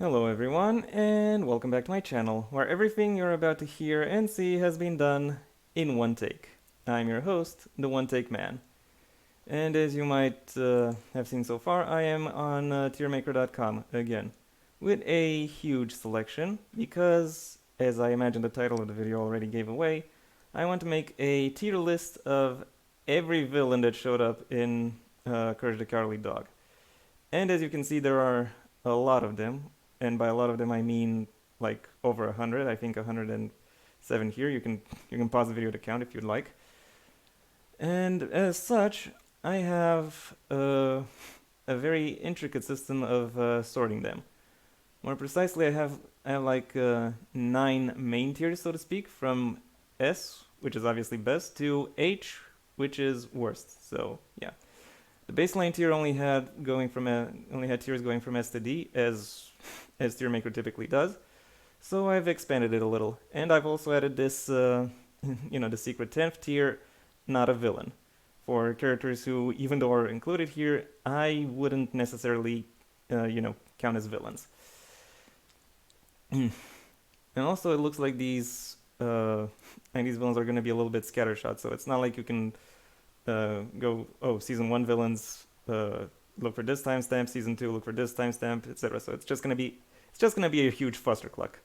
Hello everyone, and welcome back to my channel, where everything you're about to hear and see has been done in one take. I'm your host, the One Take Man. And as you might have seen so far, I am on tiermaker.com again, with a huge selection, because, as I imagine the title of the video already gave away, I want to make a tier list of every villain that showed up in Courage the Cowardly Dog. And as you can see, there are a lot of them, and by a lot of them I mean like over 100. I think 107 here. You can pause the video to count if you'd like. And as such, I have a very intricate system of sorting them. More precisely, I have like 9 main tiers, so to speak, from S, which is obviously best, to H, which is worst. So yeah. The baseline tier only had tiers going from S to D, as Tier Maker typically does. So I've expanded it a little, and I've also added this, the secret 10th tier, not a villain, for characters who, even though are included here, I wouldn't necessarily, count as villains. And also, it looks like these villains are going to be a little bit scattershot, so it's not like you can season 1 villains, look for this timestamp, season 2 look for this timestamp, etc. So it's just gonna be a huge clustercluck.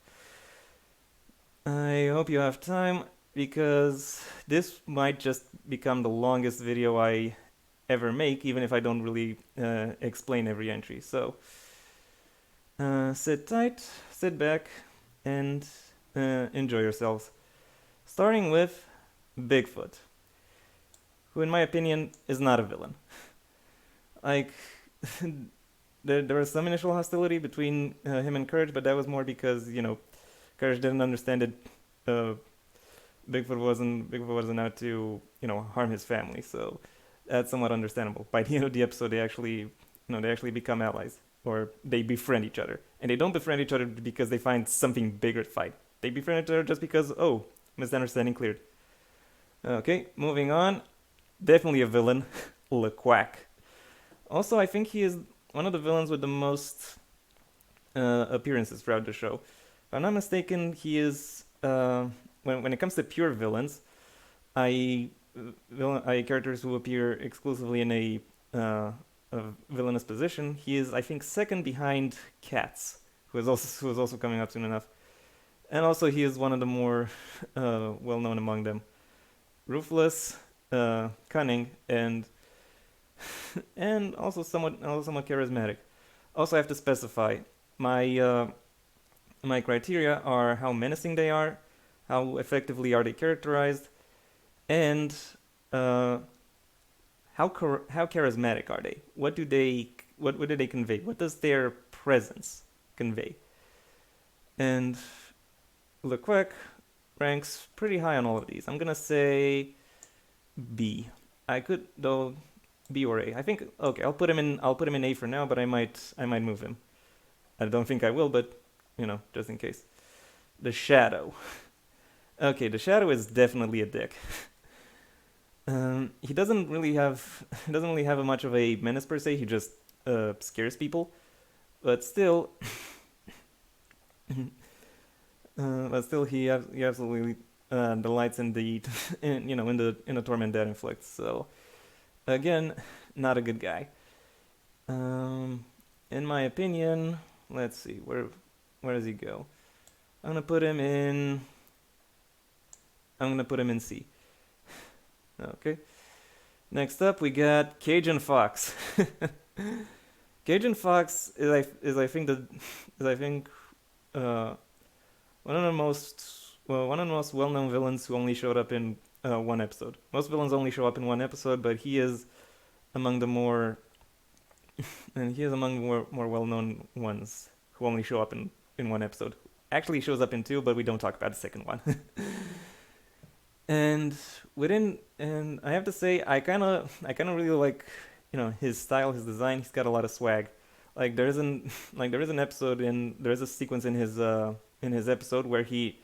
I hope you have time, because this might just become the longest video I ever make, even if I don't really explain every entry. So sit tight, sit back, and enjoy yourselves. Starting with Bigfoot, who in my opinion is not a villain. Like, there was some initial hostility between him and Courage, but that was more because, Courage didn't understand that Bigfoot wasn't out to, harm his family, so that's somewhat understandable. By the end of the episode, they actually become allies, or they befriend each other. And they don't befriend each other because they find something bigger to fight. They befriend each other just because, misunderstanding cleared. Okay, moving on. Definitely a villain, LeQuack. Also, I think he is one of the villains with the most appearances throughout the show. If I'm not mistaken, he is when it comes to pure villains, I characters who appear exclusively in a villainous position. He is, I think, second behind Cats, who is also coming up soon enough, and also he is one of the more well known among them. Ruthless, cunning, and also somewhat charismatic. Also, I have to specify my criteria are how menacing they are, how effectively are they characterized, and how charismatic are they? What do they convey? What does their presence convey? And LeQuack ranks pretty high on all of these. I'm gonna say B. I could though B or A. I think okay. I'll put him in A for now, but I might move him. I don't think I will, but just in case. The Shadow. Okay, the Shadow is definitely a dick. He doesn't really have much of a menace per se. He just scares people, but still, he absolutely delights in the in the torment that inflicts. So again, not a good guy. In my opinion, let's see where does he go? I'm gonna put him in. C. Okay. Next up, we got Cajun Fox. Cajun Fox is I think one of the most well-known villains who only showed up in one episode. Most villains only show up in one episode, but he is among the more and he is among the more well-known ones who only show up in one episode. Actually shows up in two, but we don't talk about the second one. And I have to say, I kind of really like, his style, his design. He's got a lot of swag. Like there is a sequence in his episode where he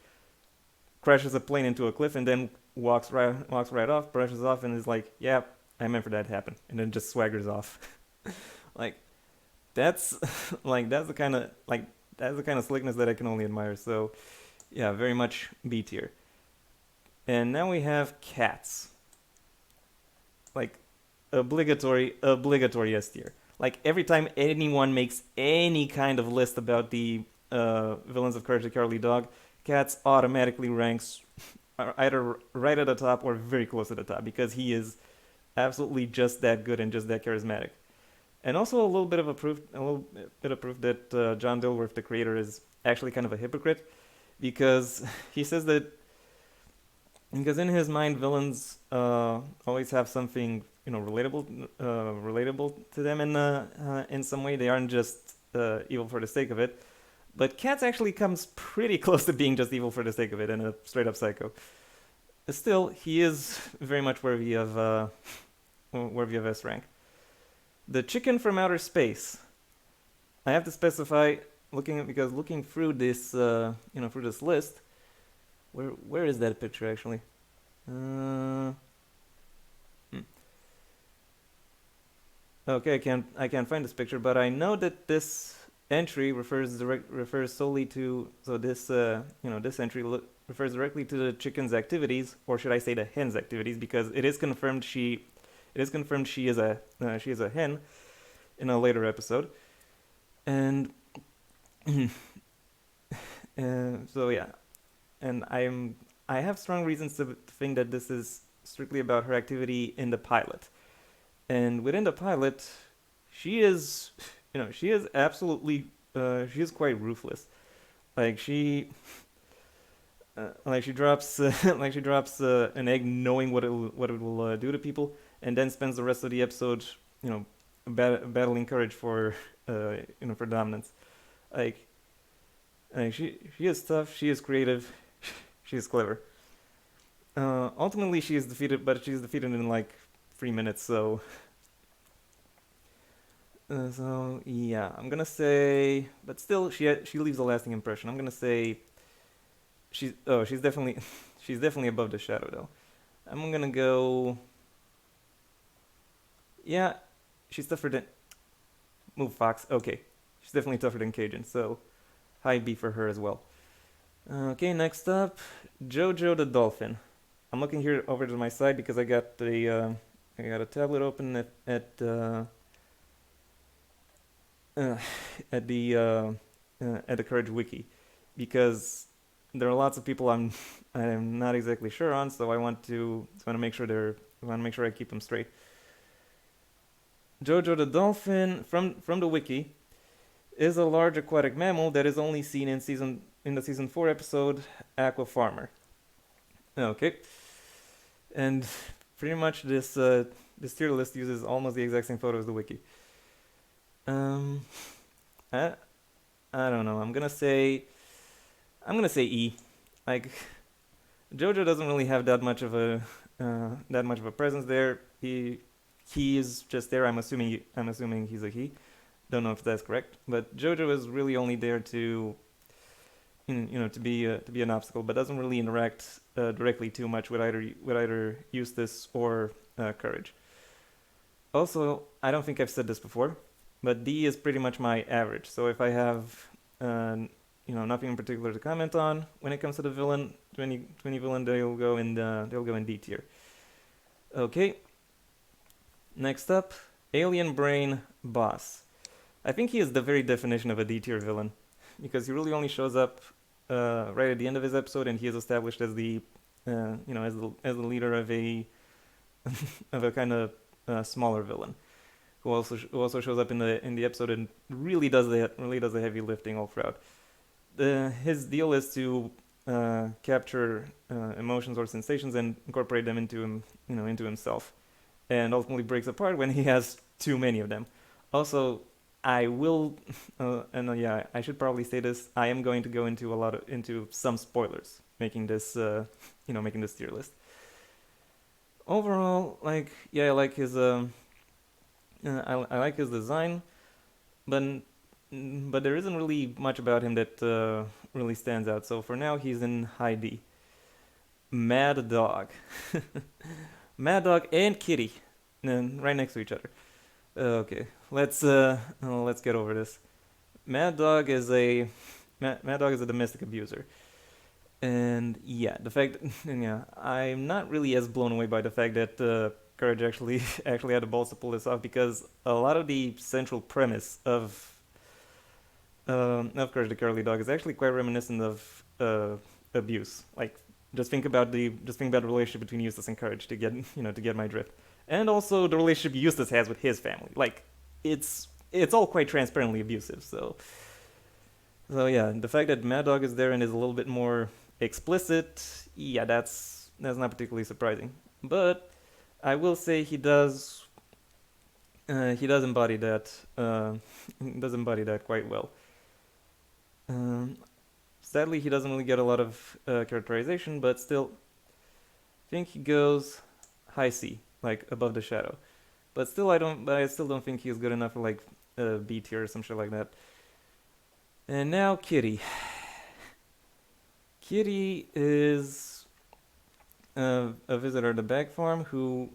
crashes a plane into a cliff and then walks right off, brushes off, and is like, "Yeah, I meant for that to happen," and then just swaggers off. Like that's that's the kind of that's the kind of slickness that I can only admire. So yeah, very much B tier. And now we have cats. Like obligatory S tier. Like every time anyone makes any kind of list about the villains of Courage the Cowardly Dog, Cats automatically ranks either right at the top or very close to the top because he is absolutely just that good and just that charismatic. And also a little bit of proof that John Dilworth, the creator, is actually kind of a hypocrite because he says that because in his mind villains always have something relatable to them in some way. They aren't just evil for the sake of it. But Cats actually comes pretty close to being just evil for the sake of it and a straight up psycho. Still, he is very much worthy of S rank. The chicken from outer space. I have to specify because looking through this through this list, where is that picture actually? Hmm. Okay, I can't find this picture, but I know that this entry refers solely to this entry refers directly to the chicken's activities, or should I say the hen's activities, because it is confirmed she is a hen in a later episode, and so yeah, and I have strong reasons to think that this is strictly about her activity in the pilot. And within the pilot, she is, she is absolutely, she is quite ruthless. Like she drops, like she drops an egg, knowing what it will do to people, and then spends the rest of the episode, battling courage for, for dominance. Like, she is tough. She is creative. She is clever. Ultimately, she is defeated, but she's defeated in like 3 minutes. So yeah, I'm gonna say, but still, she leaves a lasting impression. I'm gonna say she's definitely she's definitely above the shadow though. I'm gonna go, yeah, she's tougher than Move Fox. Okay, she's definitely tougher than Cajun. So high B for her as well. Okay, next up, Jojo the dolphin. I'm looking here over to my side because I got a tablet open uh, at the Courage wiki because there are lots of people I'm not exactly sure on, so I want to make sure I keep them straight. Jojo the dolphin from the wiki is a large aquatic mammal that is only seen in the season 4 episode Aqua Farmer. Okay, and pretty much this tier list uses almost the exact same photo as the wiki. Um, I I don't know. I'm gonna say E. Like Jojo doesn't really have that much of a presence there. He is just there. I'm assuming he's a he. Don't know if that's correct, but Jojo is really only there to to be an obstacle, but doesn't really interact directly too much with either Eustace or Courage. Also, I don't think I've said this before, but D is pretty much my average. So if I have nothing in particular to comment on when it comes to the villain, 20 villain, they'll go in D tier. Okay. Next up, Alien Brain Boss. I think he is the very definition of a D tier villain because he really only shows up right at the end of his episode, and he is established as the as the leader of a of a kind of smaller villain who also shows up in the episode and really does the heavy lifting all throughout. His deal is to capture emotions or sensations and incorporate them into himself, and ultimately breaks apart when he has too many of them. Also, I will, yeah, I should probably say this. I am going to go into some spoilers, making this making this tier list. Overall, like, yeah, I like his I like his design, but there isn't really much about him that really stands out. So for now, he's in high D. Mad Dog, Mad Dog and Kitty, right next to each other. Okay, let's get over this. Mad Dog is a Mad Dog is a domestic abuser, and yeah, the fact yeah, I'm not really as blown away by the fact that Courage actually actually had the balls to pull this off because a lot of the central premise of Courage the Cowardly Dog is actually quite reminiscent of abuse. Like just think about the relationship between Eustace and Courage to get to get my drift, and also the relationship Eustace has with his family. Like it's all quite transparently abusive. So yeah, the fact that Mad Dog is there and is a little bit more explicit, yeah, that's not particularly surprising. But I will say he does embody that does embody that quite well. Um, Sadly, he doesn't really get a lot of characterization, but still, I think he goes high C, like above the shadow. But still, I still don't think he's good enough for like B tier or some shit like that. And now Kitty. Kitty is a visitor at the Bag Farm who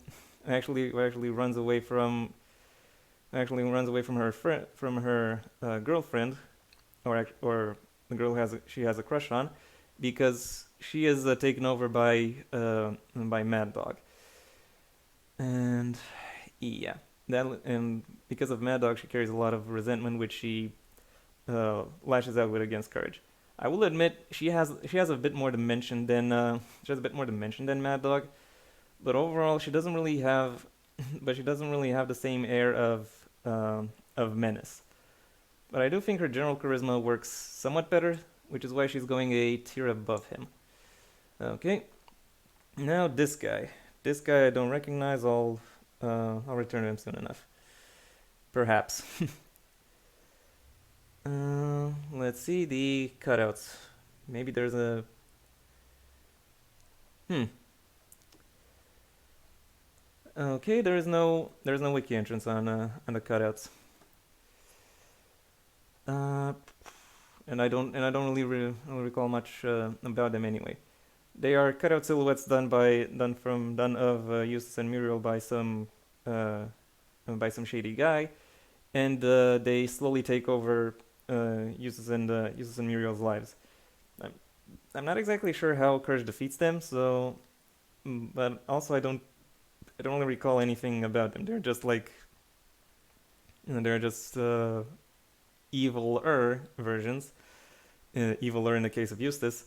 actually runs away from her girlfriend, or the girl she has a crush on, because she is taken over by Mad Dog, and yeah, that and because of Mad Dog, she carries a lot of resentment, which she lashes out with against Courage. I will admit she has a bit more dimension than Mad Dog, but overall she doesn't really have she doesn't really have the same air of menace. But I do think her general charisma works somewhat better, which is why she's going a tier above him. Okay, now this guy. This guy I don't recognize. I'll return to him soon enough. Perhaps. Let's see the cutouts. Maybe there's a hmm. Okay, there's no wiki entrance on the cutouts. Uh, and I don't really recall much about them anyway. They are cutout silhouettes done of Eustace and Muriel uh, by some shady guy, and they slowly take over Eustace and Muriel's lives. I'm, I'm not exactly sure how Courage defeats them, but also I don't really recall anything about them. They're just like they're just evil versions, eviler in the case of Eustace,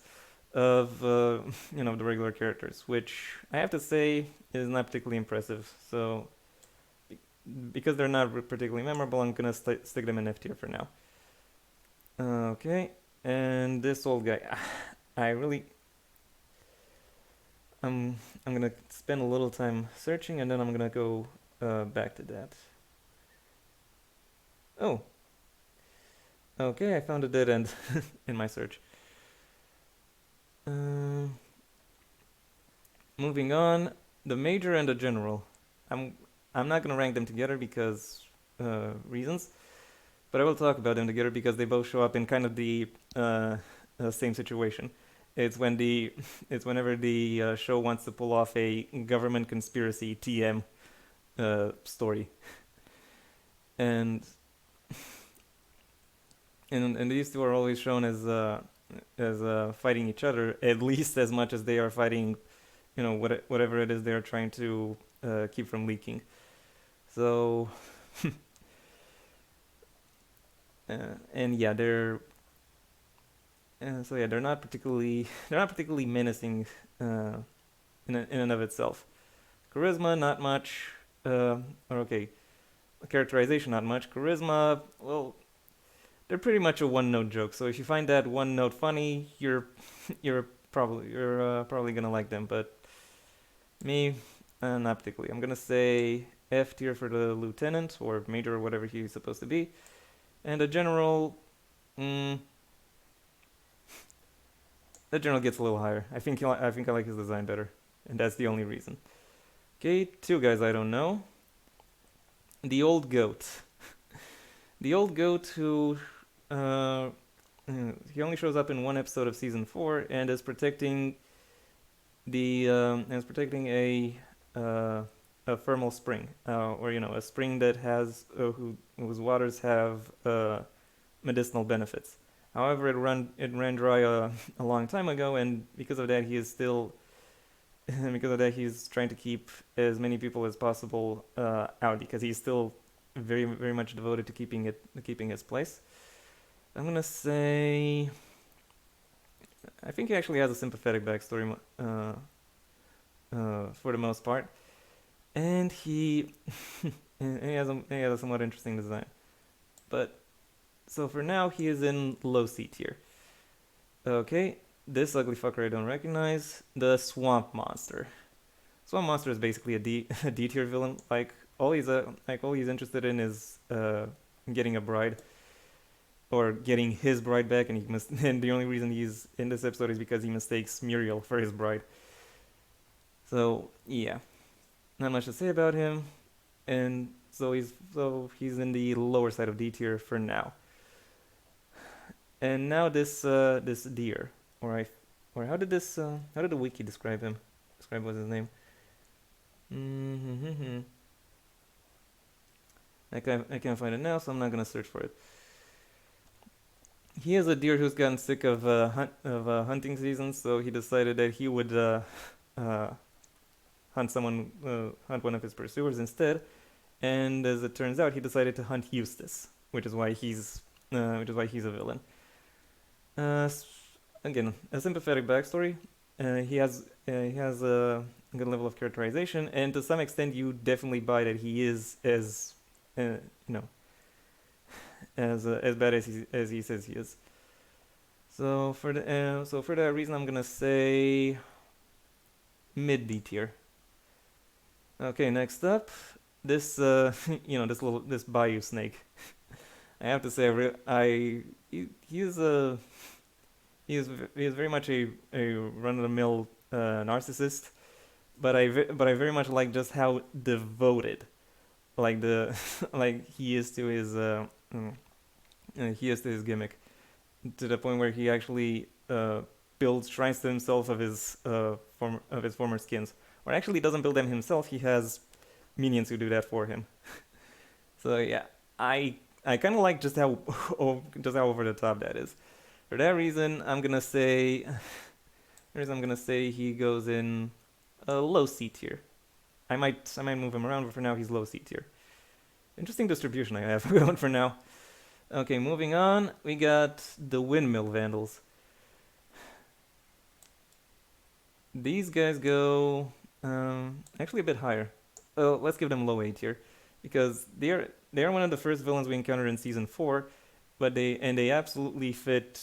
of the regular characters, which I have to say is not particularly impressive. So because they're not particularly memorable, I'm gonna stick them in F tier for now. Okay, and this old guy, I really, I'm gonna spend a little time searching, and then I'm gonna go back to that. Oh, okay, I found a dead end in my search. Uh, Moving on, the major and the general. I'm I'm not gonna rank them together because reasons, but I will talk about them together because they both show up in kind of the same situation. It's when the it's whenever the show wants to pull off a government conspiracy TM story, and and these two are always shown as fighting each other at least as much as they are fighting, whatever it is they're trying to keep from leaking. So and yeah, they're not particularly menacing in and of itself. Charisma, not much. Or okay, characterization, not much. Charisma, well, they're pretty much a one-note joke. So if you find that one note funny, you're probably gonna like them. But me, not particularly. I'm gonna say F tier for the lieutenant or major or whatever he's supposed to be, and the general. Mm, the general gets a little higher. I think I like his design better, and that's the only reason. Okay, two guys I don't know. The old goat. The old goat who uh, he only shows up in one episode of season 4 and is protecting uh, a thermal spring, or a spring that has whose waters have medicinal benefits. However, it ran dry a long time ago, and because of that, he is still because of that he's trying to keep as many people as possible out because he's still very very much devoted to keeping his place. I'm gonna say I think he actually has a sympathetic backstory for the most part, and he has a somewhat interesting design. But so for now, he is in low C tier. Okay, this ugly fucker I don't recognize. The Swamp Monster. Swamp Monster is basically a D a D tier villain. All he's interested in is getting a bride or getting his bride back, and and the only reason he's in this episode is because he mistakes Muriel for his bride. So yeah, not much to say about him, and so he's in the lower side of D tier for now. And now this deer, or I, or how did the wiki describe him? Describe what's his name? Mm-hmm. I can't find it now, so I'm not gonna search for it. He is a deer who's gotten sick of hunting seasons, so he decided that he would uh, hunt one of his pursuers instead. And as it turns out, he decided to hunt Eustace, which is why he's a villain. Uh, Again, a sympathetic backstory. He has a good level of characterization, and to some extent, you definitely buy that he is uh, you know as bad as he says he is. So for that reason, I'm gonna say mid D tier. Okay, next up, this this Bayou snake. I have to say, he is a he is very much a run of the mill narcissist, but I very much like just how devoted like the like mm, he is to his gimmick, to the point where he actually builds shrines to himself of his former skins, or actually doesn't build them himself. He has minions who do that for him. So yeah, I kind of like just how just how over the top that is. For that reason, I'm gonna say he goes in a low C tier. I might move him around, but for now he's low C tier. Interesting distribution I have going for now. Okay, moving on, we got the Windmill Vandals. These guys go actually a bit higher. Let's give them low A tier because they are one of the first villains we encountered in season 4, but they absolutely fit,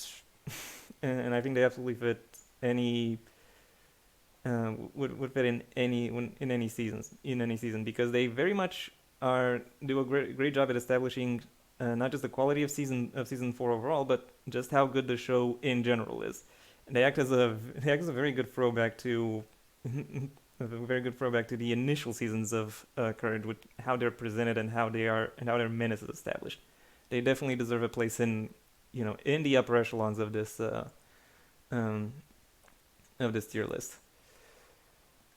and I think they absolutely fit any would fit in any season because they very much are do a great job at establishing not just the quality of season 4 overall, but just how good the show in general is. And they act as a very good throwback to a very good throwback to the initial seasons of Courage, with how they're presented and how their menace is established. They definitely deserve a place in the upper echelons um, of this tier list.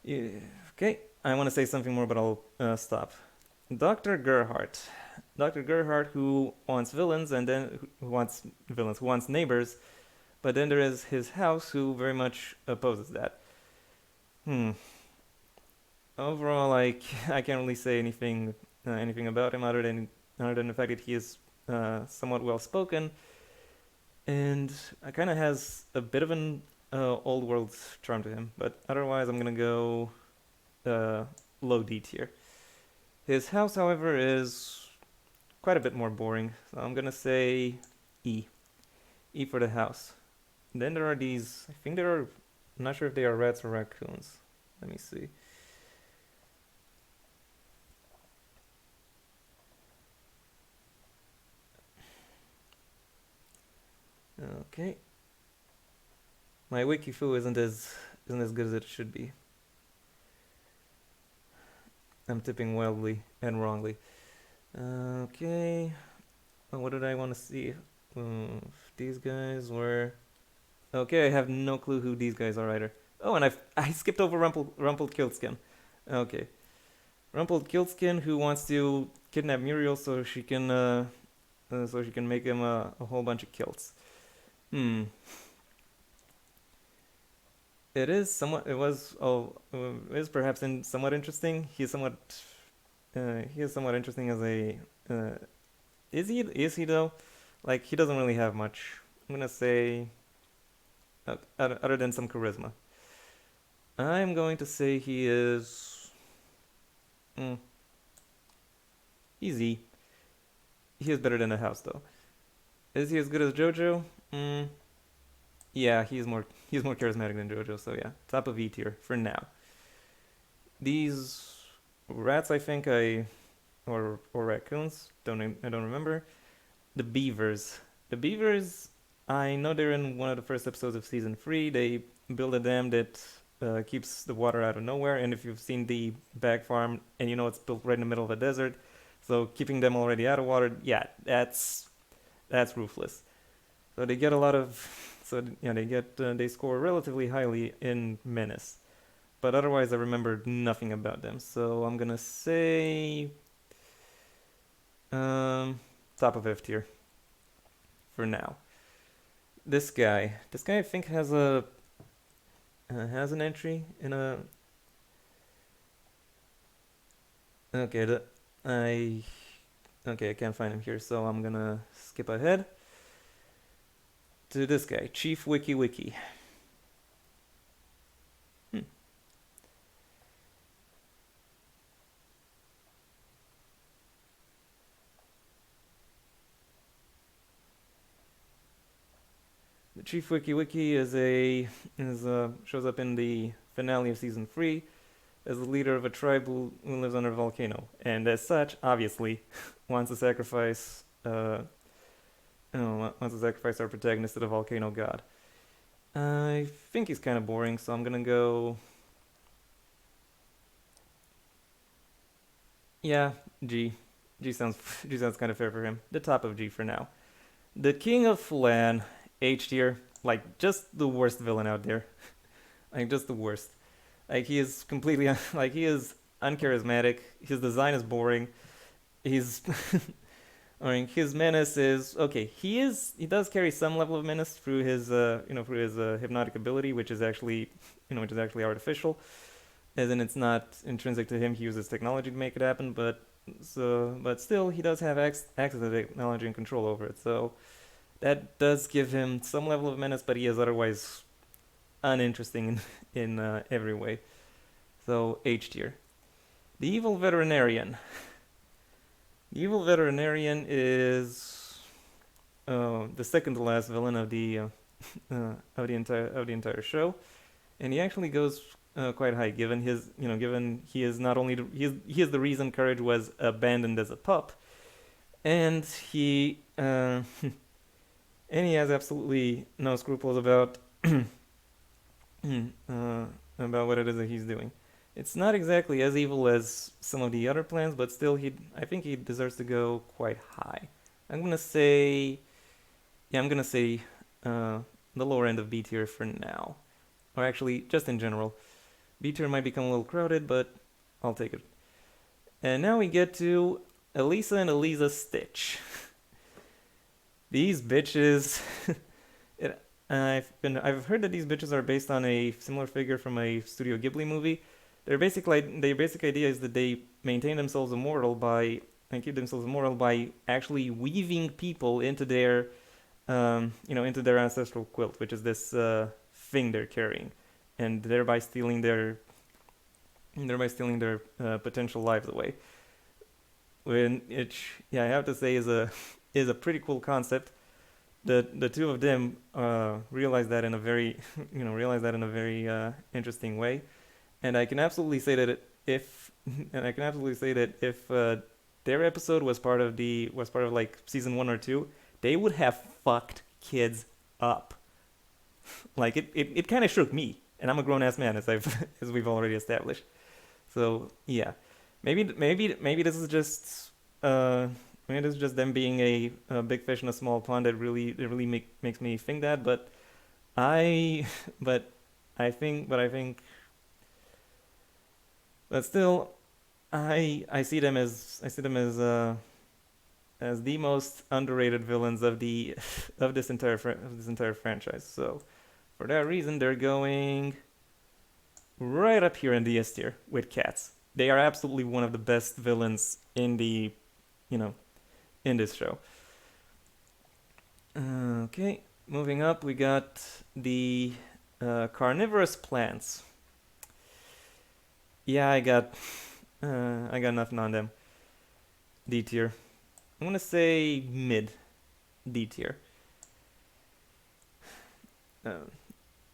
Yeah, okay, I want to say something more, but I'll stop. Dr. Gerhardt. Dr. Gerhardt, who wants villains, and then who wants neighbors, but then there is his house, who very much opposes that. Hmm. Overall, like I can't really say anything about him other than the fact that he is somewhat well spoken, and kind of has a bit of an old world charm to him. But otherwise, I'm gonna go uh, low D tier. His house, however, is quite a bit more boring. So I'm gonna say E. E for the house. Then there are these. I think there are. I'm not sure if they are rats or raccoons. Let me see. Okay. My Wikifu isn't as good as it should be. I'm tipping wildly and wrongly. Okay. What did I want to see? These guys were. Okay, I have no clue who these guys are either. Oh, and I skipped over Rumpled Kiltskin. Okay, Rumpled Kiltskin, who wants to kidnap Muriel so she can so she can make him a whole bunch of kilts. Hmm. It is somewhat. It was. Oh, it is perhaps somewhat interesting. He's somewhat. He is somewhat interesting as a. Uh, is he? Is he though? Like he doesn't really have much. I'm gonna say. Other than some charisma, I'm going to say he is. Mm, easy. He is better than the house though. Is he as good as JoJo? Mm, yeah, he's more charismatic than JoJo. So yeah, top of E tier for now. These rats, I think or raccoons. I don't remember. The beavers. The beavers. I know they're in one of the first episodes of season 3. They build a dam that keeps the water out of nowhere. And if you've seen the bag farm, and you know it's built right in the middle of a desert, so keeping them already out of water, yeah, that's ruthless. So they get a lot of, so yeah, they score relatively highly in Menace. But otherwise, I remember nothing about them. So I'm gonna say um, top of F tier for now. This guy, I think has an entry in a. Okay, I okay, I can't find him here, so I'm gonna skip ahead to this guy, Chief Wiki Wiki. Hmm. The Chief Wiki Wiki is shows up in the finale of season 3 as the leader of a tribe who lives under a volcano, and as such, obviously, wants to sacrifice wants to sacrifice our protagonist to the volcano god. I think he's kind of boring, so I'm gonna go. Yeah, G. G sounds G sounds kind of fair for him. The top of G for now. The King of Flan, H tier, like just the worst villain out there. Like just the worst. Like he is completely like he is uncharismatic. His design is boring. He's I mean his menace is okay. He does carry some level of menace through his through his hypnotic ability, which is actually which is actually artificial. As in it's not intrinsic to him. He uses technology to make it happen, but still he does have access to technology and control over it. So that does give him some level of menace, but he is otherwise uninteresting in every way. So H tier. The evil veterinarian. The evil veterinarian is the second to last villain of the entire show, and he actually goes quite high, given given he is not only he is the reason Courage was abandoned as a pup, and he and he has absolutely no scruples about what it is that he's doing. It's not exactly as evil as some of the other plans, but still, I think he deserves to go quite high. I'm gonna say, yeah, I'm gonna say the lower end of B tier for now, or actually, just in general. B tier might become a little crowded, but I'll take it. And now we get to Elisa and Elisa Stitch. These bitches. I've heard that these bitches are based on a similar figure from a Studio Ghibli movie. Their basic idea is that they maintain themselves immortal by and keep themselves immortal by actually weaving people into their into their ancestral quilt, which is this thing they're carrying, and thereby stealing their potential lives away. When it, yeah, I have to say is a pretty cool concept. The two of them realize that in a very interesting way, and I can absolutely say that if their episode was part of like season 1 or 2, they would have fucked kids up. Like it kind of shook me, and I'm a grown ass man, as I've as we've already established. So yeah, maybe this is just maybe this is just them being a big fish in a small pond that really makes me think that. I but I think but still I see them as as the most underrated villains of the of this entire franchise. So for that reason, they're going right up here in the S tier with cats. They are absolutely one of the best villains in the, you know, in this show. Okay, moving up, we got the carnivorous plants. Yeah, I got nothing on them. D tier. I'm gonna say mid D tier. Uh,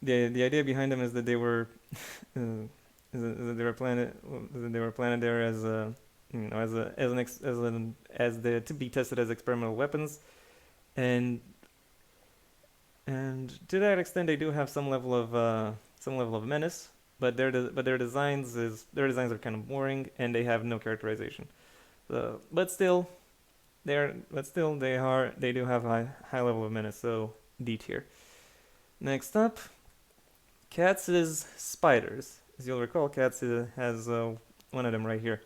the idea behind them is that they were is that they were planted there as a, you know, as the to be tested as experimental weapons, and to that extent they do have some level of menace, but their designs are kind of boring and they have no characterization. So, they do have a high level of menace, so D tier. Next up, Cats is spiders. As you'll recall, Cats has one of them right here.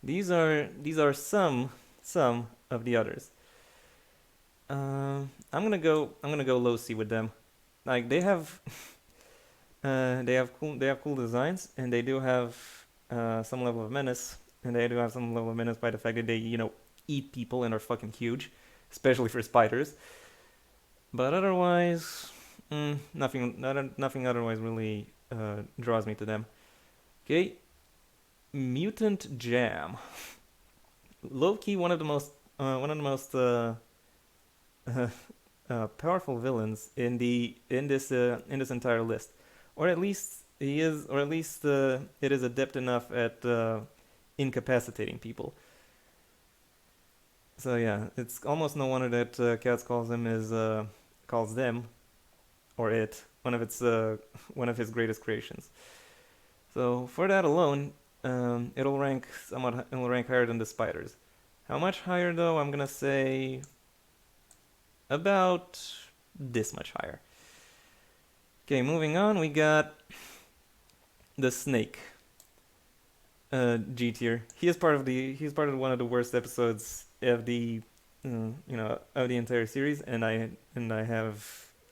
These are some of the others. I'm gonna go low C with them. Like they have cool designs and they do have some level of menace, and they do have some level of menace by the fact that they, you know, eat people and are fucking huge, especially for spiders. But otherwise, nothing otherwise really draws me to them. Okay, Mutant Jam. Low key, one of the most powerful villains in this entire list, or at least he is, or at least it is adept enough at incapacitating people. So yeah, it's almost no wonder that Cats calls them, or it, one of his greatest creations. So for that alone, it'll rank higher than the spiders. How much higher though? I'm gonna say about this much higher. Okay, moving on, we got the snake. G tier. He's part of one of the worst episodes of the of the entire series, and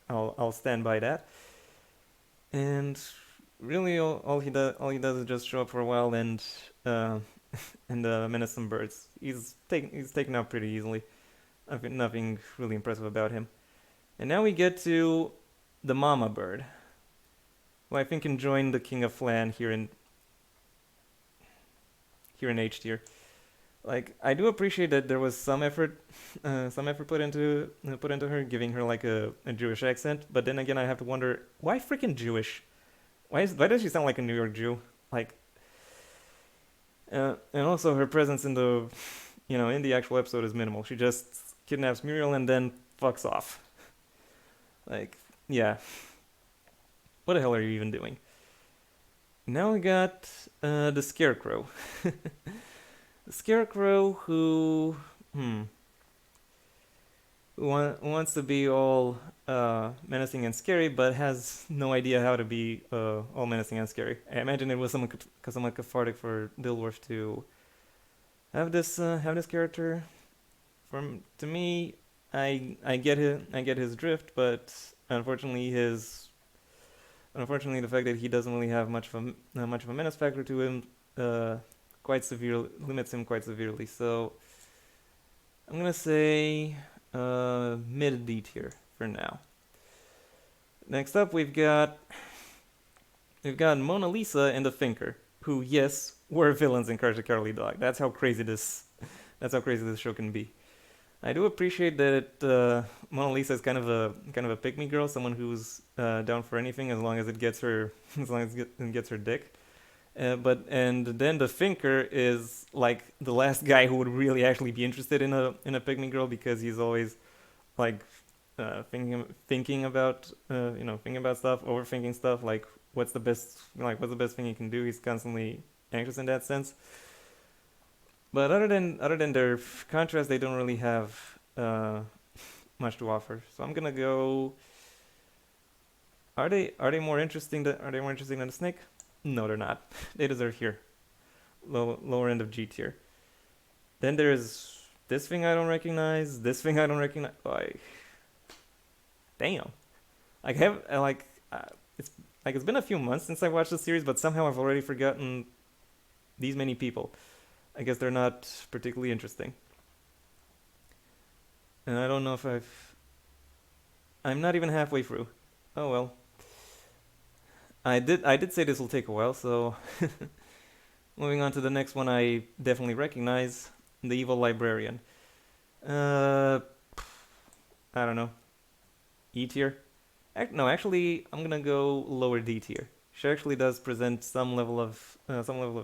I'll stand by that. And really, all he does is just show up for a while uh, and menace some birds. He's taken out pretty easily. Nothing really impressive about him. And now we get to the mama bird, who I think can join the King of Flan here in H tier. Like, I do appreciate that there was some effort put into her, giving her like a Jewish accent. But then again, I have to wonder, why freaking Jewish? Why does she sound like a New York Jew? Like, and also her presence in the in the actual episode is minimal. She just kidnaps Muriel and then fucks off. Like, yeah, what the hell are you even doing? Now we got the Scarecrow. The Scarecrow wants to be all menacing and scary, but has no idea how to be all menacing and scary. I imagine it was somewhat cathartic for Dilworth to have this character. To me, I get his drift, but unfortunately the fact that he doesn't really have much of a menace factor to him limits him quite severely. So I'm gonna say mid D tier for now. Next up, we've got Mona Lisa and the Thinker, who, yes, were villains in Courage the Cowardly Dog. That's how crazy this show can be. I do appreciate that Mona Lisa is kind of a pick me girl, someone who's down for anything as long as it gets her it gets her dick. And then the Thinker is like the last guy who would really actually be interested in a pygmy girl, because he's always like thinking about stuff, overthinking stuff, like what's the best thing he can do. He's constantly anxious in that sense. But other than their contrast, they don't really have much to offer. So I'm gonna go. Are they more interesting than the snake? No, they're not. They deserve here. Lower end of G tier. Then there's this thing I don't recognize, this thing I don't recognize. Like, damn. Like have like it's like it's been a few months since I watched the series, but somehow I've already forgotten these many people. I guess they're not particularly interesting, and I don't know if I'm not even halfway through. Oh well. I did say this will take a while, so moving on to the next one I definitely recognize, the evil librarian. Uh I don't know. E tier? No, actually I'm gonna go lower D tier. She actually does present some level of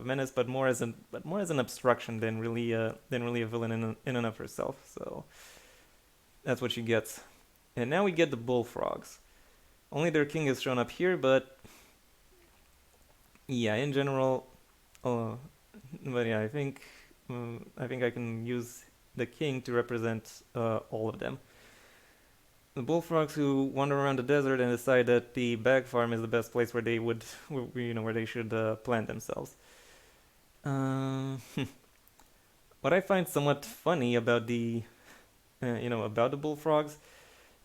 menace, but more as an obstruction than really a villain in and of herself. So that's what she gets. And now we get the bullfrogs. Only their king is shown up here, but yeah, in general, uh, but yeah, I think I can use the king to represent all of them. The bullfrogs who wander around the desert and decide that the bag farm is the best place where they where they should plant themselves. Uh, what I find somewhat funny about about the bullfrogs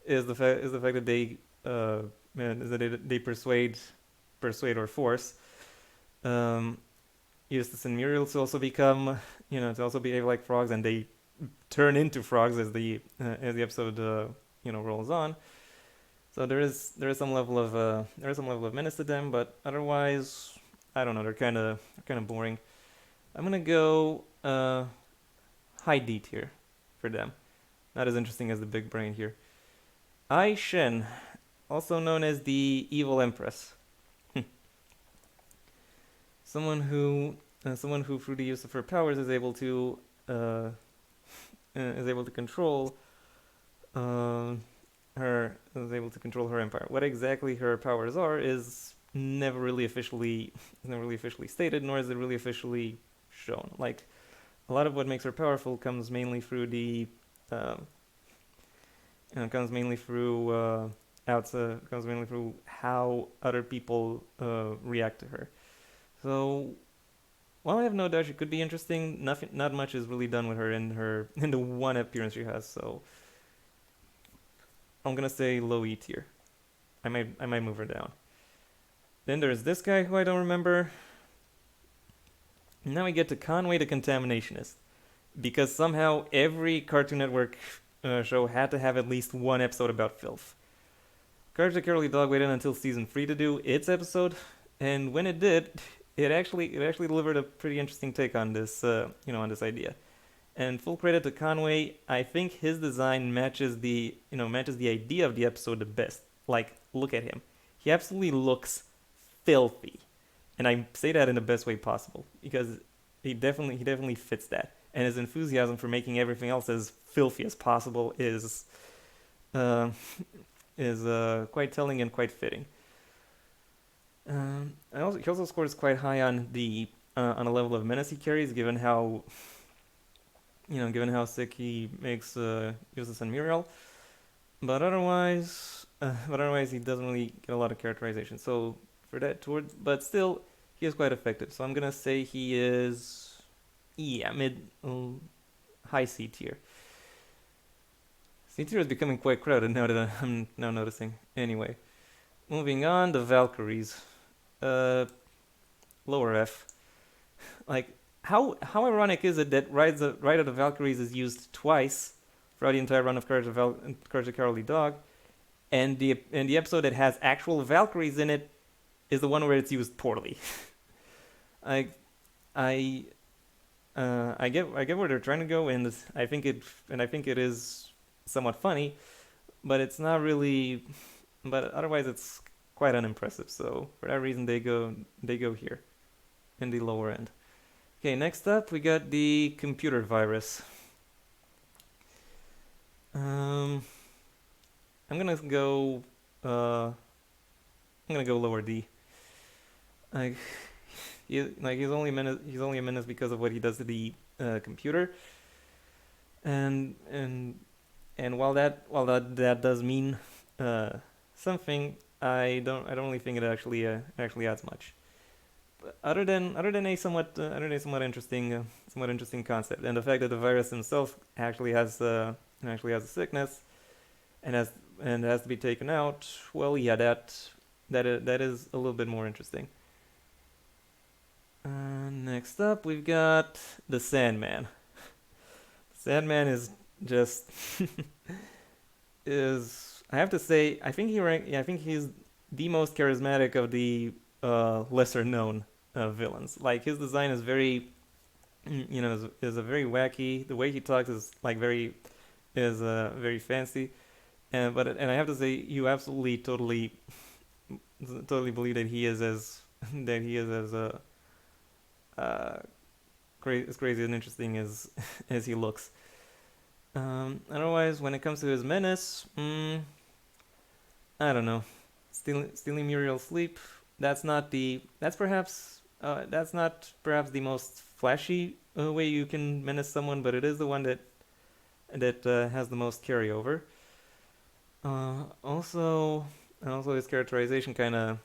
is the fact that uh, they persuade or force um, Eustace and Muriel to also become, to also behave like frogs, and they turn into frogs as the episode rolls on. So there is some level of menace to them, but otherwise, I don't know. They're kind of boring. I'm gonna go high D tier for them. Not as interesting as the big brain here. Ai Shen, also known as the Evil Empress. Someone who through the use of her powers uh, is able to control uh, her empire. What exactly her powers are is never really officially stated, nor is it really officially shown. Like a lot of what makes her powerful comes mainly through um, comes mainly through comes mainly through how other people react to her. So while I have no doubt she could be interesting, not much is really done with her in the one appearance she has. So I'm gonna say low E tier. I might move her down. Then there's this guy who I don't remember. Now we get to Conway the Contaminationist, because somehow every Cartoon Network show had to have at least one episode about filth. Courage the Cowardly Dog waited until season 3 to do its episode, and when it did, it actually delivered a pretty interesting take on this idea. And full credit to Conway, I think his design matches the idea of the episode the best. Like, look at him. He absolutely looks filthy. And I say that in the best way possible because he definitely fits that. And his enthusiasm for making everything else as filthy as possible uh, is quite telling and quite fitting. He also scores quite high on the level of menace he carries, given how sick he makes Eustace and Muriel. But otherwise, he doesn't really get a lot of characterization. So but still, he is quite effective. So I'm gonna say he is, yeah, high C tier. C tier is becoming quite crowded now that I'm now noticing. Anyway, moving on, the Valkyries, uh, lower F. Like, how ironic is it that Ride of the Valkyries is used twice throughout the entire run of Courage the Cowardly Dog, and the episode that has actual Valkyries in it is the one where it's used poorly. I I I get where they're trying to go, and I think it is somewhat funny, but it's not really. But otherwise, it's quite unimpressive. So for that reason, they go here in the lower end. Okay, next up we got the computer virus. Um, I'm gonna go. Uh, I'm gonna go lower D. Like, he's only a menace because of what he does to the computer, and and and while that does mean something, I don't really think it actually adds much. other than a somewhat interesting concept, and the fact that the virus himself actually has a sickness and has to be taken out. Well, yeah, that is a little bit more interesting. Next up, we've got the Sandman. Sandman is just is I have to say I think he's the most charismatic of the lesser known villains. Like his design is very is a very wacky. The way he talks is like very fancy. And I have to say you absolutely totally believe that he is as that he is as uh, as crazy and interesting as as he looks. Otherwise, when it comes to his menace, I don't know. Stealing Muriel's sleep. That's not perhaps the most flashy way you can menace someone, but it is the one that has the most carryover. Also his characterization kind of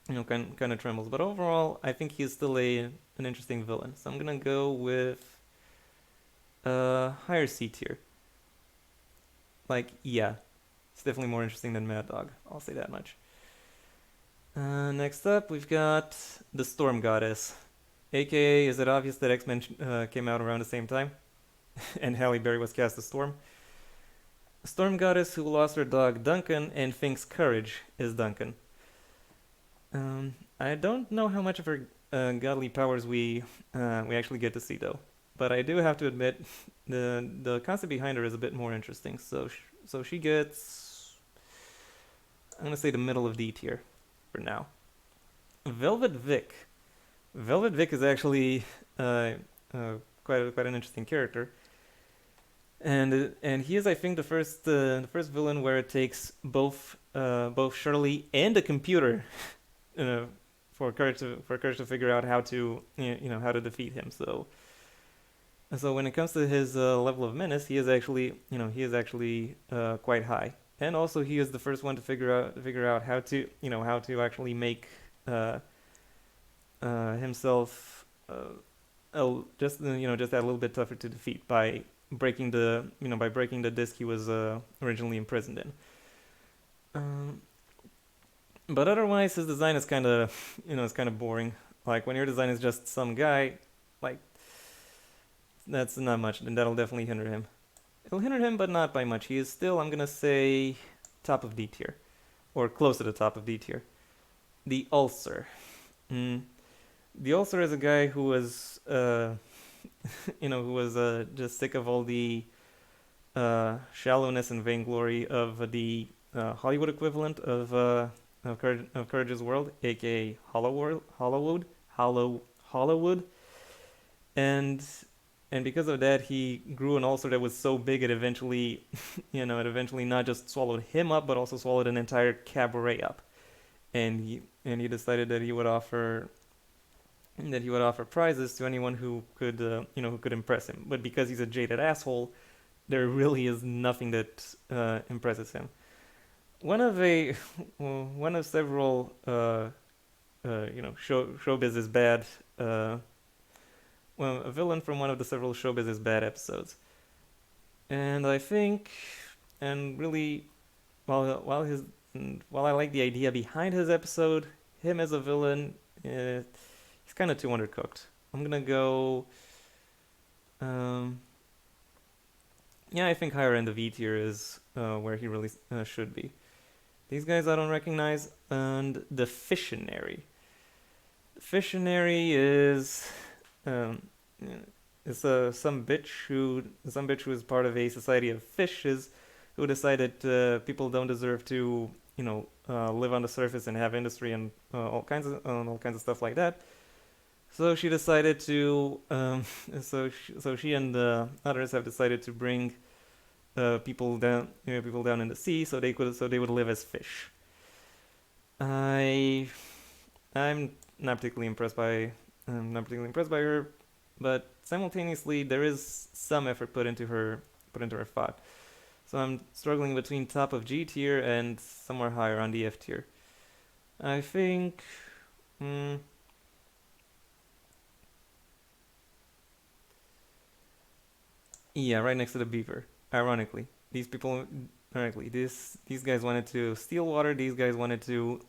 kind of trembles, but overall, I think he's still a an interesting villain. So I'm gonna go with higher C tier. Like, yeah, it's definitely more interesting than Mad Dog. I'll say that much. Next up, we've got the Storm Goddess. AKA, is it obvious that X Men came out around the same time? And Halle Berry was cast as Storm? A Storm Goddess who lost her dog Duncan and thinks courage is Duncan. I don't know how much of her godly powers we actually get to see though, but I do have to admit the concept behind her is a bit more interesting. So she gets, I'm gonna say, the middle of D tier for now. Velvet Vic. Velvet Vic is actually quite an interesting character, and he is, I think, the first villain where it takes both Shirley and a computer uh, for courage to figure out how to how to defeat him. So when it comes to his level of menace, he is actually quite high, and also he is the first one to figure out how to how to actually make himself just just that little bit tougher to defeat by breaking the disc he was originally imprisoned in. Um, but otherwise, his design is kind of it's kind of boring. Like when your design is just some guy, like that's not much, and that'll definitely hinder him. It'll hinder him, but not by much. He is still, I'm gonna say, top of D tier, or close to the top of D tier. The Ulcer. Mm. The Ulcer is a guy who was, who was just sick of all the shallowness and vainglory of the Hollywood equivalent of Courage's World, aka Hollywood, and and because of that, he grew an ulcer that was so big it eventually, it eventually not just swallowed him up, but also swallowed an entire cabaret up. And he decided that he would offer prizes to anyone who could, who could impress him. But because he's a jaded asshole, there really is nothing that impresses him. One of a, one of several, showbiz is bad. Well, a villain from one of the several showbiz is bad episodes. And I think, and really, while I like the idea behind his episode, him as a villain, he's kind of too undercooked. I'm gonna go. Um, yeah, I think higher end of E tier is where he really should be. These guys I don't recognize, and the Fissionary. Fissionary is um, is some bitch who is part of a society of fishes, who decided people don't deserve to live on the surface and have industry and all kinds of stuff like that. So she decided to so she and the others have decided to bring people down in the sea so they would live as fish. I I'm not particularly impressed by her, but simultaneously there is some effort put into her thought. So I'm struggling between top of G tier and somewhere higher on the F tier. I think Hmm. Yeah, right next to the beaver. Ironically, these people, ironically, these guys wanted to steal water. These guys wanted to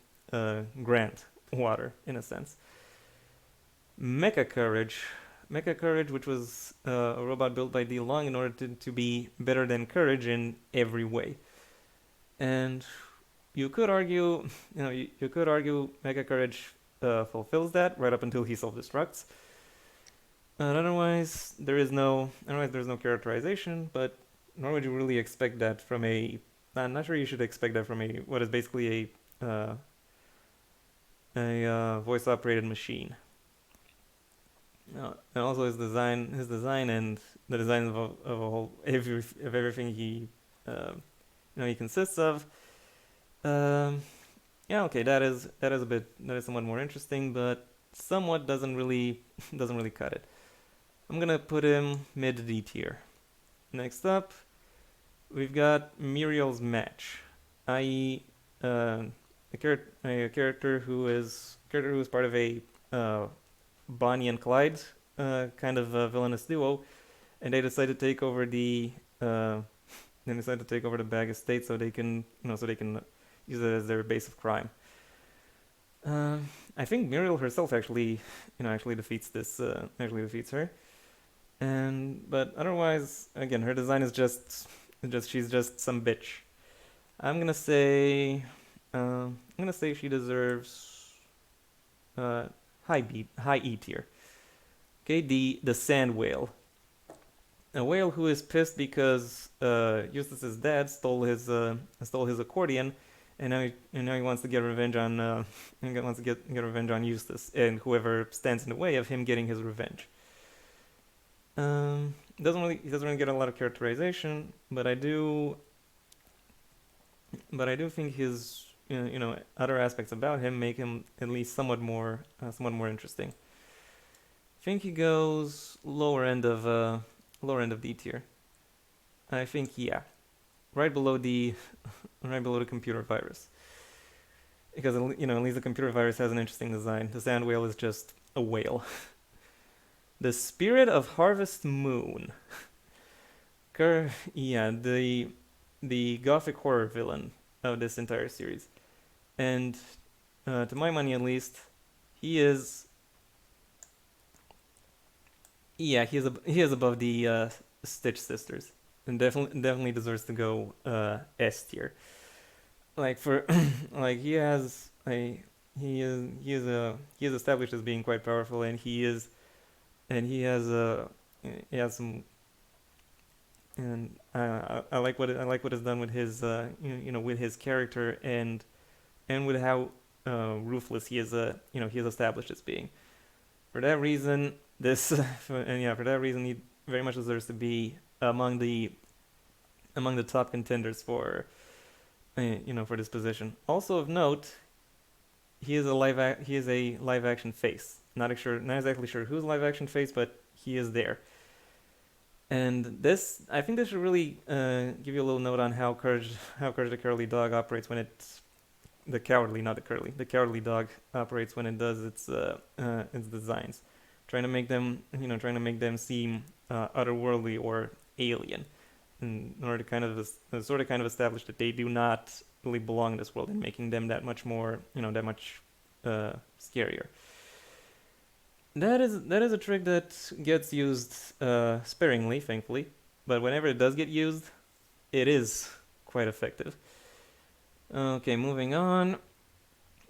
grant water in a sense. Mecha Courage, Mecha Courage, which was a robot built by D Long in order to be better than Courage in every way. And you could argue, you could argue Mecha Courage fulfills that right up until he self-destructs. Otherwise there's no characterization, but nor would you really expect that from a. I'm not sure you should expect that from a what is basically a voice-operated machine. And also his design, and the design of a whole of everything he, he consists of. Um, yeah, okay, that is somewhat more interesting, but somewhat doesn't really doesn't really cut it. I'm gonna put him mid D tier. Next up, we've got Muriel's Match, i.e., a character who is part of a Bonnie and Clyde kind of villainous duo, and uh, they decide to take over the Bag Estate so they can use it as their base of crime. Uh, I think Muriel herself actually defeats actually defeats her. And but otherwise, again, her design is just she's just some bitch. I'm gonna say, I'm gonna say she deserves uh, high E tier. Okay, the sand whale, a whale who is pissed because Eustace's dad stole his accordion, and now he wants to get revenge on and wants to get revenge on Eustace and whoever stands in the way of him getting his revenge. He doesn't really get a lot of characterization, but I do think his other aspects about him make him at least somewhat more interesting. I think he goes lower end of D tier. I think yeah, right below the right below the computer virus, because at least the computer virus has an interesting design. The sand whale is just a whale. The Spirit of Harvest Moon. Yeah, the gothic horror villain of this entire series, and to my money at least, he is he is above the Stitch sisters, and definitely deserves to go S tier. Like for like he is established as being quite powerful, and he has some. And I like I like what is done with his with his character, and with how ruthless he is established as being. For that reason, for that reason, he very much deserves to be among the top contenders for for this position. Also of note, he is a live action face. Not exactly sure who's live action face, but he is there. And this, I think, this should really give you a little note on how Courage the Cowardly Dog operates when it's the cowardly, not the curly, the cowardly dog operates when it does its designs, trying to make them seem otherworldly or alien, in order to kind of establish that they do not really belong in this world, and making them that much more, that much scarier. That is a trick that gets used sparingly, thankfully, but whenever it does get used, it is quite effective. Okay, moving on.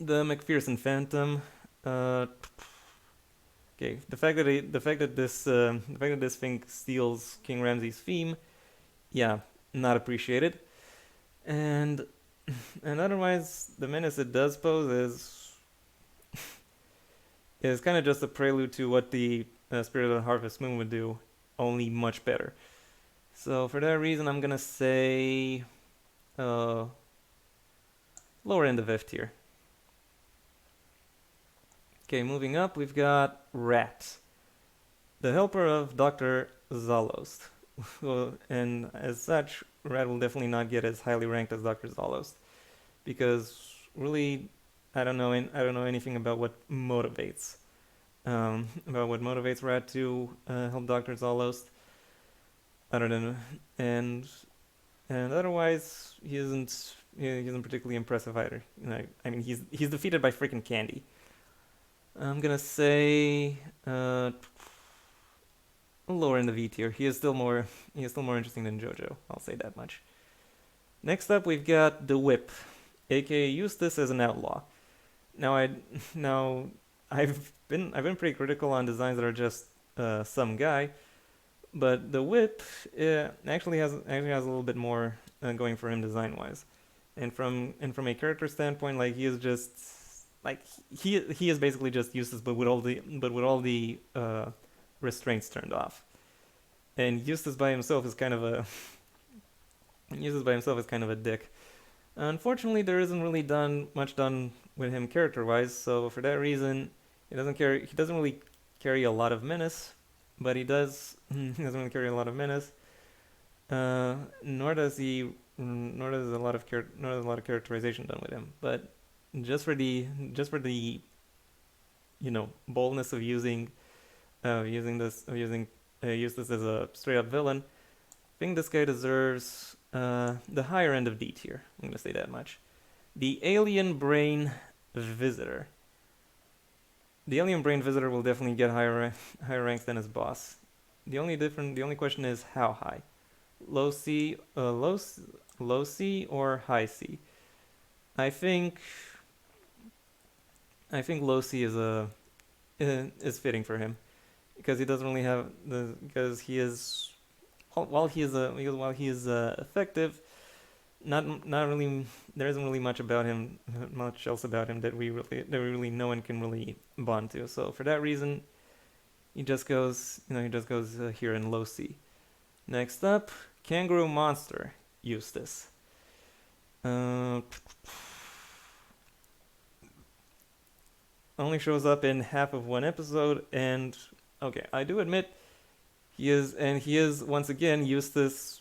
The McPherson Phantom. Okay, the fact that this thing steals King Ramses' theme, yeah, not appreciated. And and otherwise, the menace it does pose is kind of just a prelude to what the Spirit of the Harvest Moon would do, only much better. So for that reason, I'm gonna say uh, lower end of F tier. Okay, moving up, we've got Rat, the helper of Dr. Zalost. And as such, Rat will definitely not get as highly ranked as Dr. Zalost, because really, I don't know anything about what motivates Rat to help Doctor Zalost, other than and and otherwise he isn't particularly impressive either. You know, I mean he's defeated by freaking Candy. I'm gonna say lower in the V tier. He is still more interesting than JoJo. I'll say that much. Next up, we've got the Whip, aka Eustace as an outlaw. Now I now I've been pretty critical on designs that are just some guy, but the Whip actually has a little bit more going for him design wise, and from a character standpoint, like he is just like he is basically just Eustace, but with all the restraints turned off. And Eustace by himself is kind of a Eustace by himself is kind of a dick. Unfortunately, there isn't really done with him character-wise, so for that reason, he doesn't really carry a lot of menace, but he doesn't really carry a lot of menace. Nor does he nor does nor does a lot of characterization done with him. But just for the boldness of using Eustace as a straight up villain, I think this guy deserves the higher end of D tier. I'm gonna say that much. The Alien Brain Visitor. The Alien Brain Visitor will definitely get higher ranks than his boss. The only question is how high. Low C, low C or high C. I think I think low C is fitting for him because he doesn't really have the because he is while he is effective, not really there isn't really much else about him that we really no one can really bond to. So for that reason, he just goes here in low C. Next up, Kangaroo Monster Eustace. Only shows up in half of one episode, and okay, I do admit he is once again Eustace,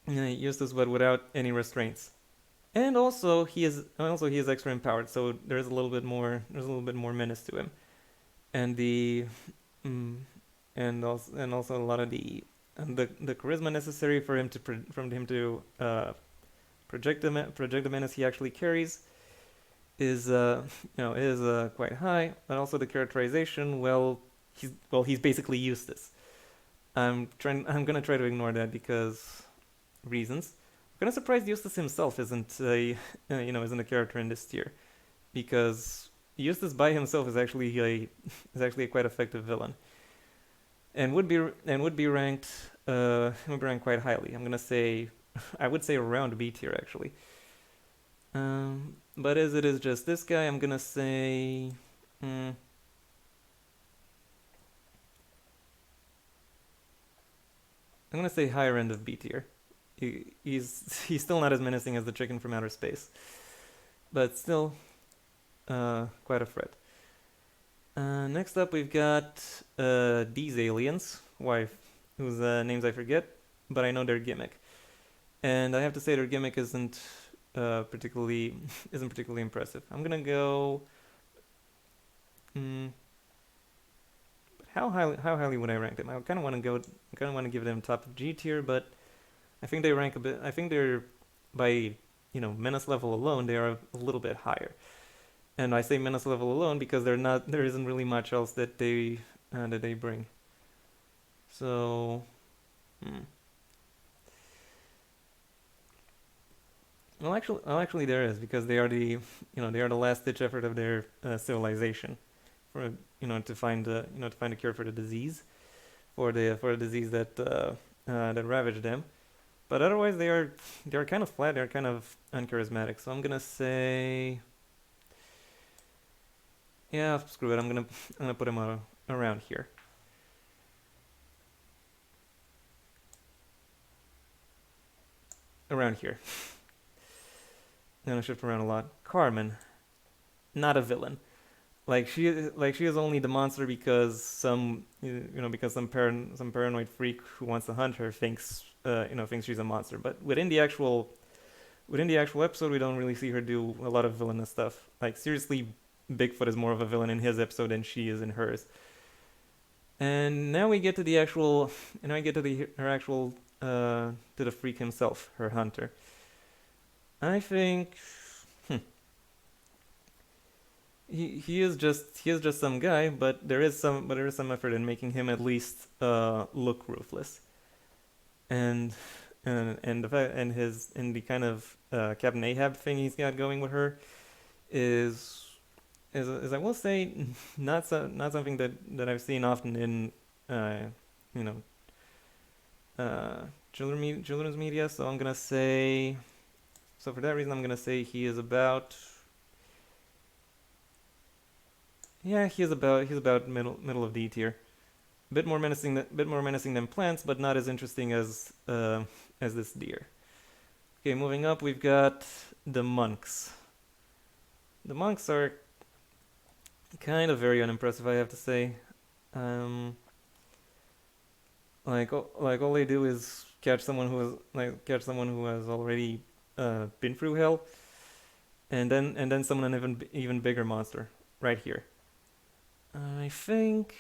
but without any restraints. And also he is extra empowered, so there's a little bit more menace to him, and the mm, and also a lot of the charisma necessary for him to project the menace he actually carries is quite high, but also the characterization, he's basically Eustace. I'm gonna try to ignore that because reasons. I'm kind of surprised Eustace himself isn't a character in this tier, because Eustace by himself is actually a quite effective villain, and would be ranked quite highly. I'm gonna say I would say around B tier actually. But as it is just this guy, I'm gonna say. I'm gonna say higher end of B tier. He's still not as menacing as the chicken from outer space, but still quite a threat. Next up, we've got these aliens, whose names I forget, but I know their gimmick, and I have to say their gimmick isn't particularly impressive. I'm gonna go. Mm, how highly would I rank them? I kind of want to go. I kind of want to give them top of G tier, but I think they rank a bit. I think they're by menace level alone, they are a little bit higher. And I say menace level alone because they're not. There isn't really much else that they bring. So, well, actually, there is because they are the last ditch effort of their civilization, for to find a cure for the disease, for the disease that ravaged them. But otherwise, they are kind of flat. They are kind of uncharismatic. So I'm gonna say, yeah, screw it. I'm gonna put him around here. Around here. I'm gonna shift around a lot. Carmen, not a villain. She is only the monster because some paranoid freak who wants to hunt her thinks she's a monster. But within the actual episode, we don't really see her do a lot of villainous stuff. Like seriously, Bigfoot is more of a villain in his episode than she is in hers. And now we get to the actual, and now I get to the her actual to the freak himself, her hunter. I think he is just some guy, but there is some effort in making him at least look ruthless. And and the fact and the kind of Captain Ahab thing he's got going with her is is I will say not something that I've seen often in you know children's media. So I'm gonna say so for that reason I'm gonna say he is about he's about middle of D tier. Bit more menacing than plants, but not as interesting as this deer. Okay, moving up, we've got the monks. The monks are kind of very unimpressive, I have to say. Um, like all they do is catch someone who has already been through hell, and then summon an even bigger monster right here. I think.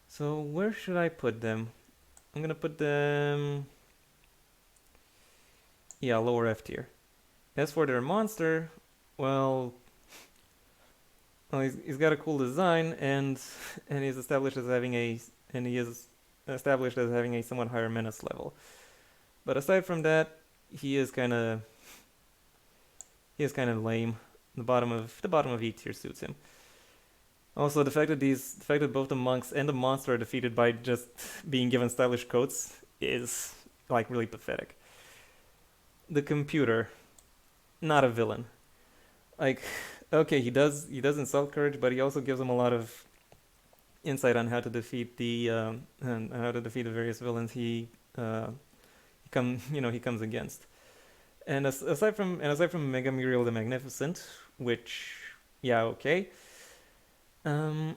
So where should I put them? I'm gonna put them. Yeah, lower F tier. As for their monster, well, he's got a cool design and he's established as having a and he is established as having a somewhat higher menace level. But aside from that, he is kind of lame. The bottom of E tier suits him. Also, the fact that both the monks and the monster are defeated by just being given stylish coats is like really pathetic. The computer, not a villain. Like, okay, he does insult courage, but he also gives him a lot of insight on how to defeat the and how to defeat the various villains he comes against. And aside from Mega Muriel the Magnificent, which yeah okay, um,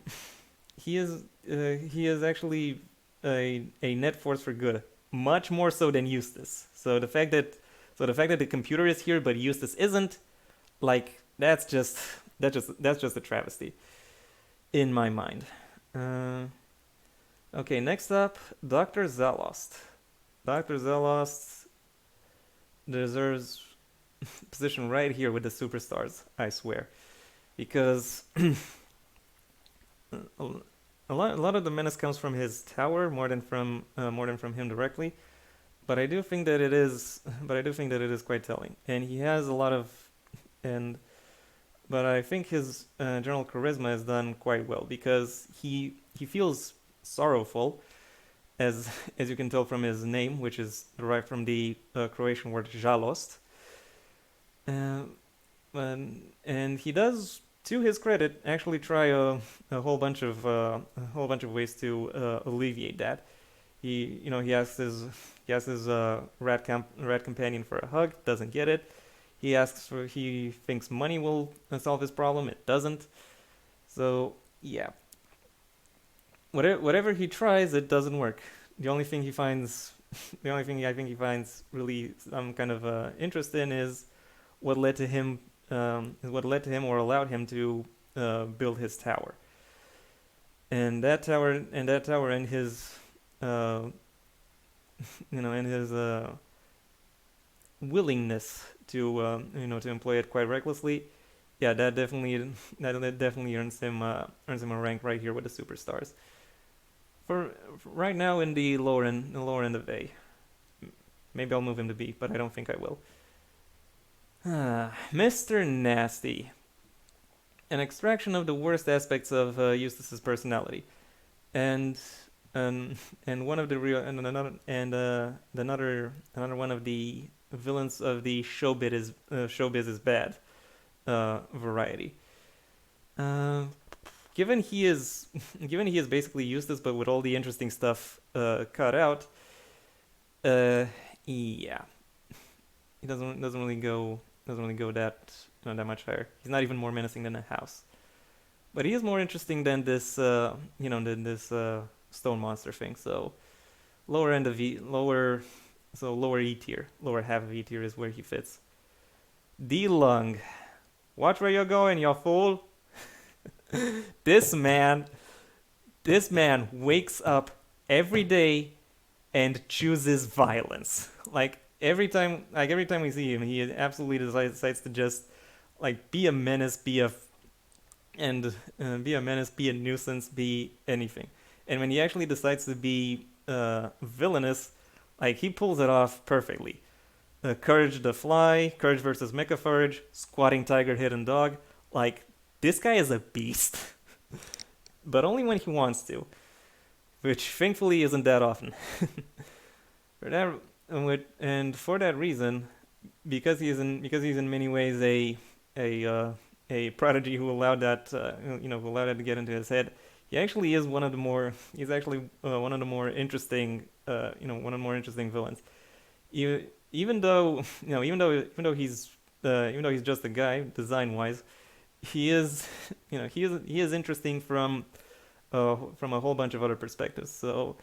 he is actually a net force for good, much more so than Eustace. So the fact that the computer is here but Eustace isn't, like that's just a travesty in my mind. Uh, okay, next up, Dr. Zalost. Dr. Zalost deserves position right here with the superstars, I swear, because a lot of the menace comes from his tower more than from him directly. But I do think that it is quite telling, and he has a lot of and but I think his general charisma is done quite well because he feels sorrowful as as you can tell from his name, which is derived from the Croatian word žalost. Uh, and he does, to his credit, actually try a whole bunch of ways to alleviate that. He asks his rat companion for a hug, doesn't get it. He thinks money will solve his problem. It doesn't. So yeah, whatever he tries, it doesn't work. The only thing he finds, the only thing I think he finds really some kind of interest in what led to him, or allowed him to build his tower. And that tower, and his, uh, and his willingness to, to employ it quite recklessly. Yeah, that definitely earns him a rank right here with the superstars. For right now in the lower end of A. Maybe I'll move him to B, but I don't think I will. Mr. Nasty, an extraction of the worst aspects of Eustace's personality, and and one of the real and another one of the villains of the showbiz is bad variety. Uh, given he is basically Eustace, but with all the interesting stuff cut out. Uh, yeah, he doesn't really go that much higher. He's not even more menacing than a house, but he is more interesting than this than this stone monster thing. So lower end of so lower E tier, lower half of E tier is where he fits. D Lung, watch where you're going, you fool. This man, this man wakes up every day and chooses violence. Every time we see him, he absolutely decides to just like be a menace, be a menace, be a nuisance, be anything. And when he actually decides to be villainous, like he pulls it off perfectly. Courage the Fly, Courage versus Mecha Forge, Squatting Tiger, Hidden Dog. Like this guy is a beast, but only when he wants to, which thankfully isn't that often. For that, for that reason, because he's in many ways a prodigy who allowed that who allowed that to get into his head. He actually is one of the more he's actually one of the more interesting one of the more interesting villains. Even though even though he's just a guy design wise, he is he is interesting from a whole bunch of other perspectives. So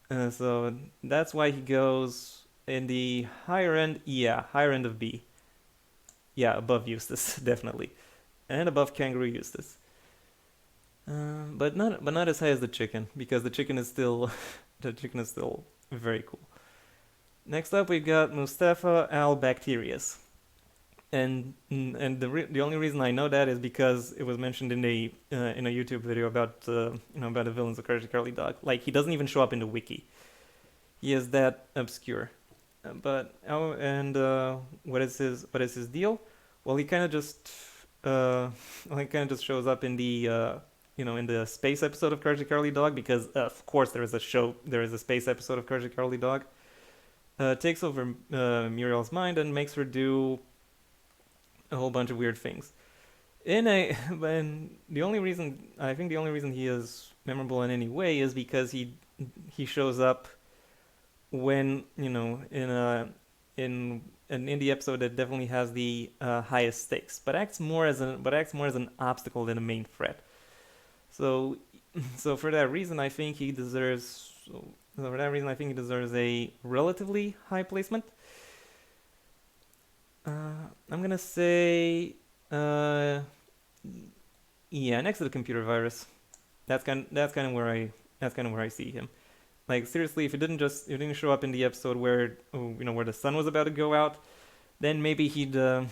that's why he goes in the higher end. Yeah, higher end of B. Yeah, above Eustace definitely, and above Kangaroo Eustace. But not as high as the chicken because the chicken is still the chicken is still very cool. Next up we got Mustafa Al Bacterius. And the only reason I know that is because it was mentioned in a YouTube video about about the villains of Courage the Cowardly Dog. Like he doesn't even show up in the wiki. He is that obscure. What is his deal? Well, he kind of just shows up in the in the space episode of Courage the Cowardly Dog because of course there is a space episode of Courage the Cowardly Dog. Takes over Muriel's mind and makes her do a whole bunch of weird things. And the only reason he is memorable in any way is because he shows up when in the episode that definitely has the highest stakes, but acts more as an obstacle than a main threat. So so for that reason, I think he deserves. So for that reason, I think he deserves a relatively high placement. I'm gonna say, yeah, next to the computer virus. That's kind of where I see him. Like seriously, if it didn't show up in the episode where where the sun was about to go out, then maybe he would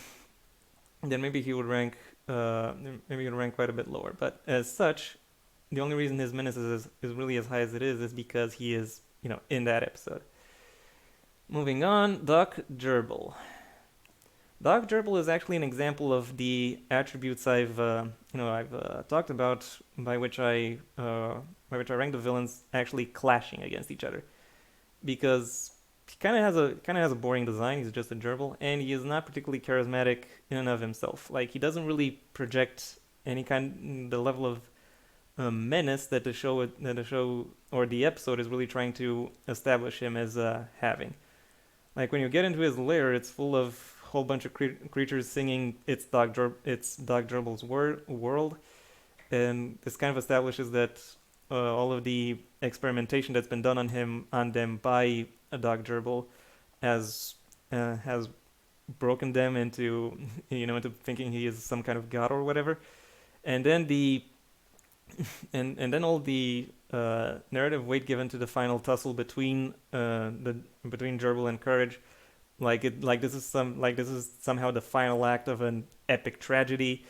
rank quite a bit lower. But as such, the only reason his menace is really as high as it is because he is in that episode. Moving on, Doc Gerbil. Doc Gerbil is actually an example of the attributes I've talked about by which I rank the villains actually clashing against each other, because he kind of has a boring design. He's just a gerbil, and he is not particularly charismatic in and of himself. Like he doesn't really project the level of menace that the show or the episode is really trying to establish him as having. Like when you get into his lair, it's full of whole bunch of creatures singing "It's Doc Gerbil's world," and this kind of establishes that all of the experimentation that's been done on them by a Doc Gerbil has broken them into into thinking he is some kind of god or whatever, and then and then all the narrative weight given to the final tussle between between Gerbil and Courage. This is somehow the final act of an epic tragedy,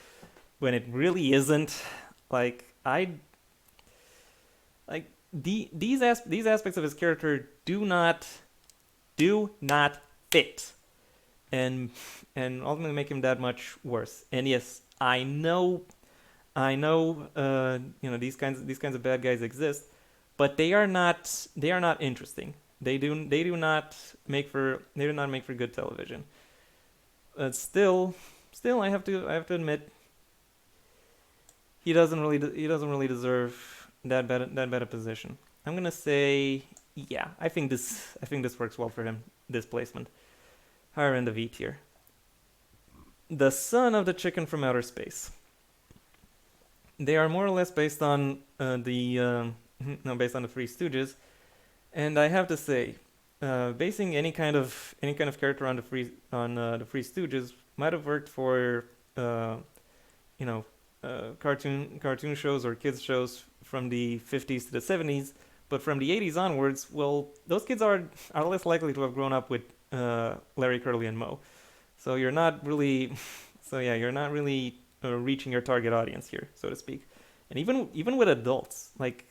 when it really isn't. These aspects of his character do not fit, and ultimately make him that much worse. And yes, I know, these kinds of bad guys exist, but they are not interesting. They do not make for good television. Still, I have to admit, he doesn't really deserve that bad a position. I'm gonna say, yeah, I think this works well for him. This placement, higher end of E tier. The son of the chicken from outer space. They are more or less based on based on the Three Stooges. And I have to say, basing any kind of character on the Three Stooges might have worked for uh, you know cartoon shows or kids shows from the 50s to the 70s, but from the 80s onwards, well, those kids are less likely to have grown up with Larry, Curly, and Moe. So you're not really, so yeah, you're not really reaching your target audience here, so to speak. And even with adults, like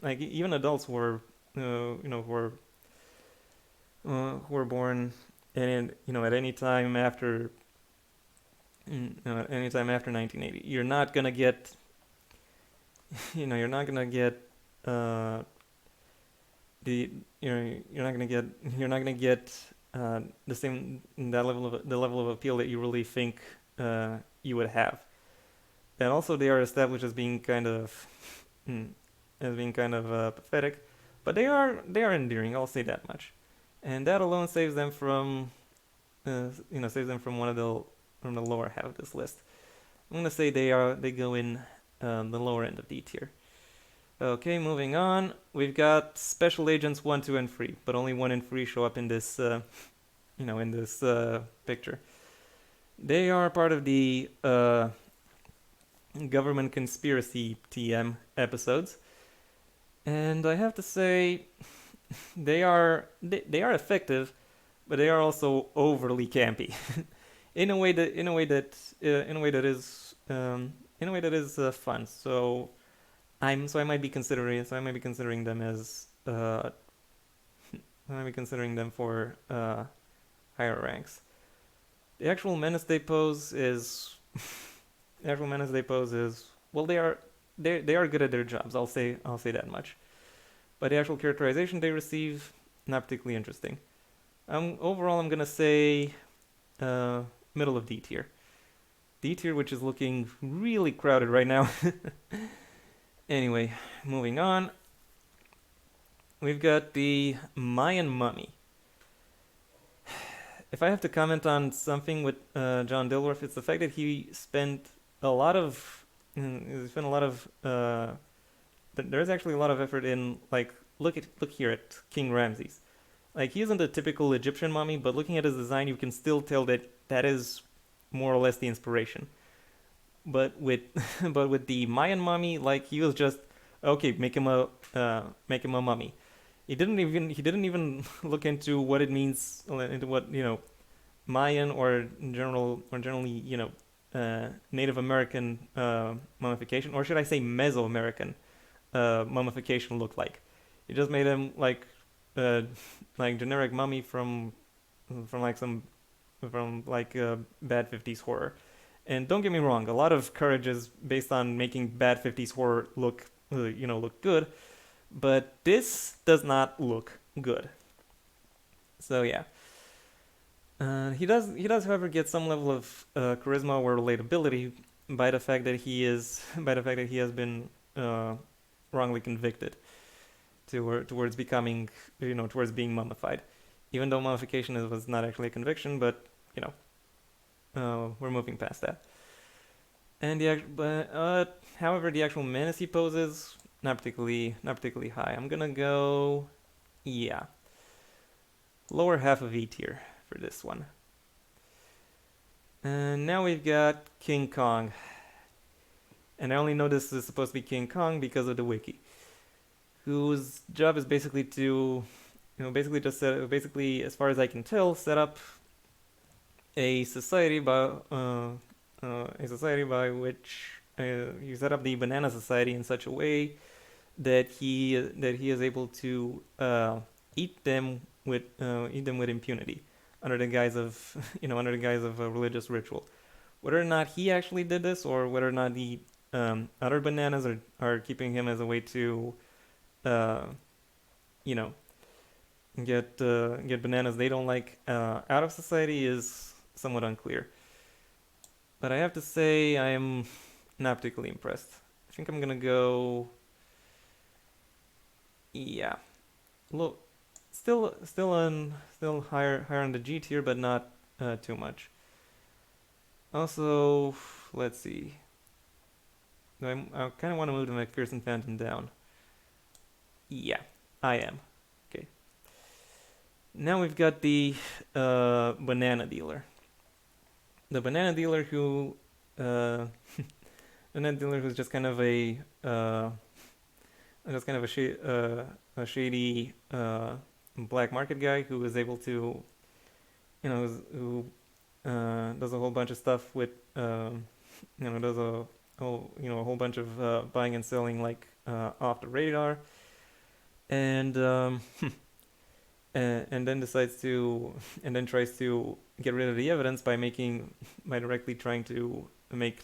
even adults who were born and at any time after any time after 1980, you're not gonna get uh, the you're not gonna get the level of appeal that you really think you would have. And also they are established as being kind of mm, pathetic, but they are endearing. I'll say that much, and that alone saves them from from the lower half of this list. I'm gonna say they go in the lower end of D tier. Okay, moving on. We've got Special Agents 1, 2, and 3, but only 1 and 3 show up in this picture. They are part of the government conspiracy TM episodes, and I have to say they are effective, but they are also overly campy in a way that is fun. I might be considering them as I might be considering them for higher ranks. The actual menace they pose is the actual menace they pose is well, they are good at their jobs. I'll say that much. But the actual characterization they receive, not particularly interesting. Overall, I'm gonna say uh, middle of D tier. D tier, which is looking really crowded right now. Anyway, moving on. We've got the Mayan mummy. If I have to comment on something with John Dilworth, it's the fact that he spent a lot of there's actually a lot of effort in like look here at King Ramses. Like he isn't a typical Egyptian mummy, but looking at his design, you can still tell that that is more or less the inspiration. But with but with the Mayan mummy, like he was just okay, make him a mummy. He didn't even look into what it means, into what Mayan or generally Native American mummification, or should I say Mesoamerican mummification looked like. He just made him like generic mummy from like some from like bad 50s horror. And don't get me wrong, a lot of courage is based on making bad 50s horror look good, but this does not look good. So yeah, he does however get some level of charisma or relatability by the fact that he has been wrongly convicted towards becoming towards being mummified, even though mummification was not actually a conviction, but you know we're moving past that. And however, the actual menace he poses not particularly high. I'm gonna go, yeah, lower half of E tier for this one. And now we've got King Kong, and I only know this is supposed to be King Kong because of the wiki, whose job is basically to, basically as far as I can tell, set up a society by which he set up the Banana Society in such a way that he is able to eat them with impunity under the guise of under the guise of a religious ritual. Whether or not he actually did this, or whether or not the other bananas are keeping him as a way to uh, you know get bananas they don't like out of society is somewhat unclear. But I have to say I am not particularly impressed. I think I'm gonna go, yeah, look, still higher on the G tier, but not too much. Also, let's see. I kind of want to move the McPherson Phantom down. Yeah, I am. Okay. Now we've got the banana dealer. The banana dealer who, uh, banana dealer who's just kind of a shady black market guy who is able to, who does a whole bunch of stuff with, does a whole bunch of buying and selling like off the radar, and and then decides to, and then tries to get rid of the evidence by directly trying to make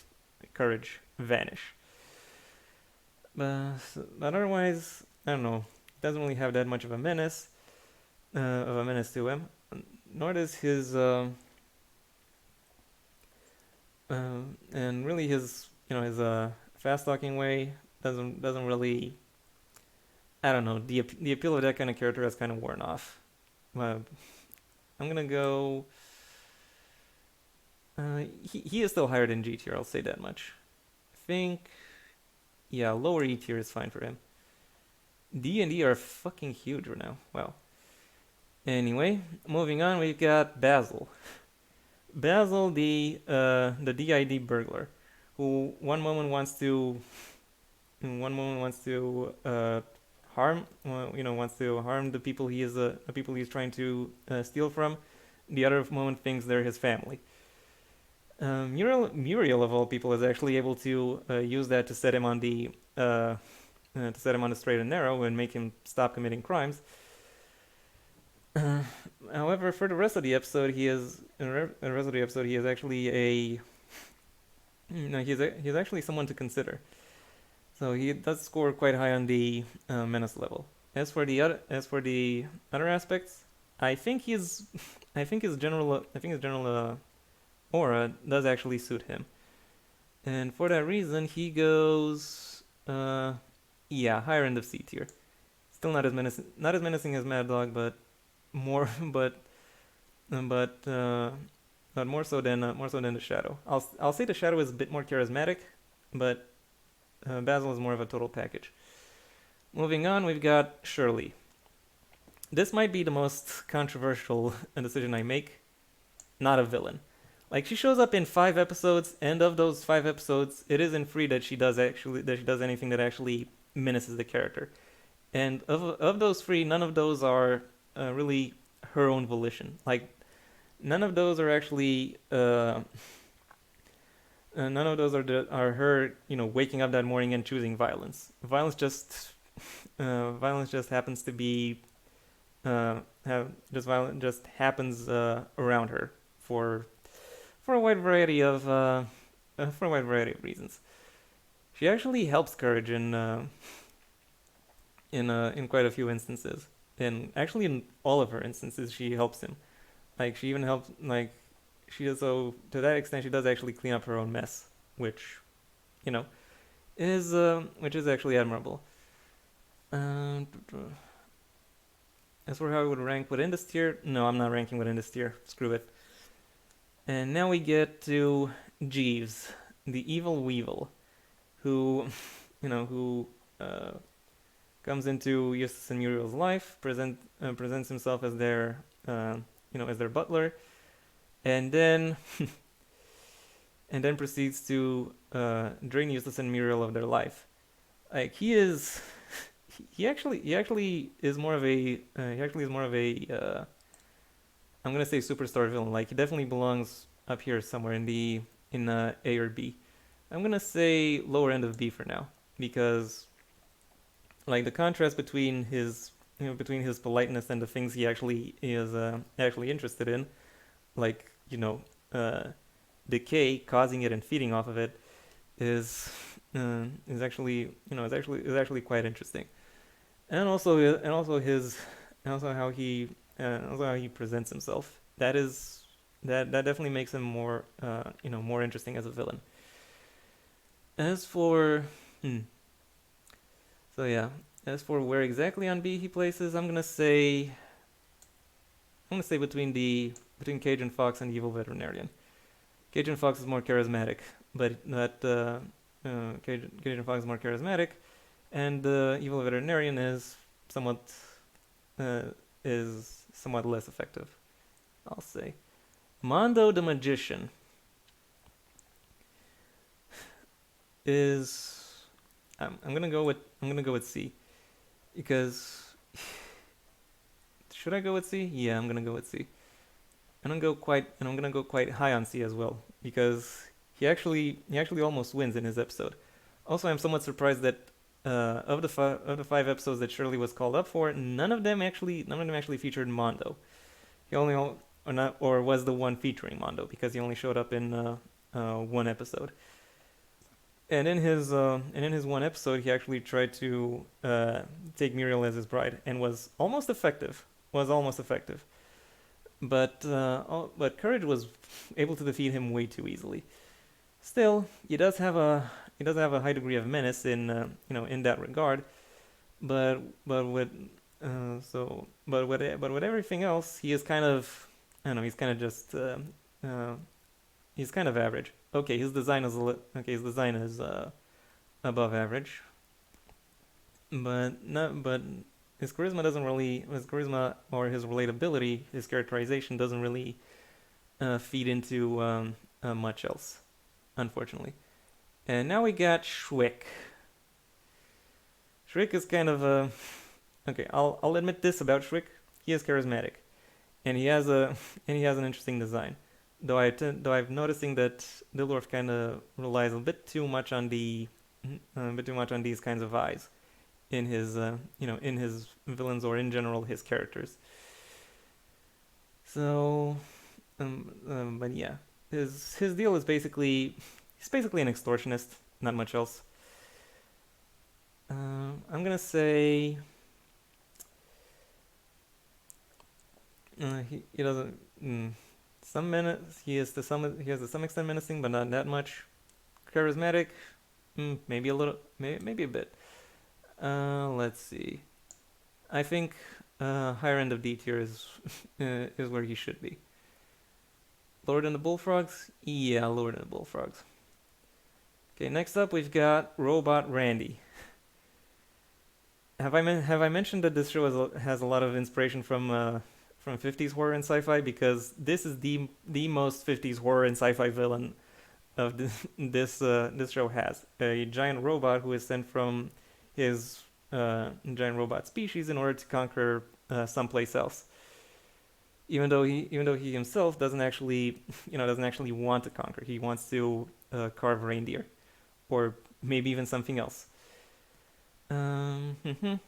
Courage vanish. But otherwise, I don't know. Doesn't really have that much of a menace to him. Nor does his, and really his fast talking way doesn't really. I don't know. The appeal of that kind of character has kind of worn off. Uh, I'm gonna go. He is still higher than G tier. I'll say that much. I think, yeah, lower E tier is fine for him. D and D are fucking huge right now. Wow. Anyway, moving on, we've got Basil. Basil, the DID burglar, who one moment wants to harm, wants to harm the people he's trying to steal from. The other moment thinks they're his family. Muriel of all people is actually able to use that to set him on the straight and narrow and make him stop committing crimes. Uh, However, for the rest of the episode, he is actually he's actually someone to consider. So he does score quite high on the menace level. As for the other aspects, I think his his general aura does actually suit him, and for that reason, he goes yeah, higher end of C tier. Still not as menacing as Mad Dog, but more but more so than the Shadow. I'll say the Shadow is a bit more charismatic, but Basil is more of a total package. Moving on, we've got Shirley. This might be the most controversial decision I make. Not a villain. Like, she shows up in 5 episodes, and of those 5 episodes, it isn't free that she does anything that actually menaces the character. And of those three, none of those are really her own volition. Like, none of those are actually none of those are her, waking up that morning and choosing violence. Violence just happens to be violence just happens around her for for a wide variety of reasons. She actually helps Courage in quite a few instances. And actually, in all of her instances, she helps him. Like, she even helps. Like, she does, so to that extent, she does actually clean up her own mess, which, you know, which is actually admirable. Um, as for how I would rank within this tier, no, I'm not ranking within this tier. Screw it. And now we get to Jeeves, the evil Weevil, who, who comes into Eustace and Muriel's life, presents himself as as their butler, and then proceeds to drain Eustace and Muriel of their life. Like, he actually is more of a I'm gonna say superstar villain. Like, he definitely belongs up here somewhere in A or B. I'm gonna say lower end of B for now, because like the contrast between his politeness and the things he actually is actually interested in, like, decay, causing it and feeding off of it, is actually is actually quite interesting. And also how he presents himself. That definitely makes him more more interesting as a villain. As for so yeah, as for where exactly on B he places, I'm gonna say between Cajun Fox and Evil Veterinarian. Cajun Fox is more charismatic, but Cajun Fox is more charismatic, and Evil Veterinarian is somewhat uh, is somewhat less effective, I'll say. Mondo the Magician is I'm gonna go with C because should I go with C? Yeah, I'm gonna go with C. I'm gonna go quite high on C as well because he actually almost wins in his episode. Also, I'm somewhat surprised that of the five episodes that Shirley was called up for, none of them actually featured Mondo. He only or not or was the one featuring Mondo because he only showed up in one episode. And in his one episode, he actually tried to take Muriel as his bride and was almost effective. Was almost effective, but Courage was able to defeat him way too easily. Still, he does have a high degree of menace in in that regard. But with but with everything else, he is kind of I don't know. He's kind of just uh, he's kind of average. Okay, his design is above average, but his charisma or his relatability, his characterization doesn't really feed into much else, unfortunately. And now we got Schwick. Schwick is kind of a okay. I'll admit this about Schwick. He is charismatic, and he has a and he has an interesting design. Though I've noticing that Dildorf kind of relies a bit too much on a bit too much on these kinds of eyes in his in his villains or in general his characters. So, but yeah, his deal is basically he's basically an extortionist, not much else. I'm gonna say he doesn't. Some menace. He has to some extent menacing, but not that much. Charismatic, maybe a little, maybe a bit. Let's see. I think higher end of D tier is is where he should be. Lower than the Bullfrogs? Yeah, lower than the Bullfrogs. Okay, next up we've got Robot Randy. Have I mentioned that this show has a lot of inspiration from 50s horror and sci-fi because this is the most 50s horror and sci-fi villain of this show has a giant robot who is sent from his giant robot species in order to conquer someplace else. Even though he himself doesn't actually doesn't actually want to conquer. He wants to carve reindeer or maybe even something else. Mhm.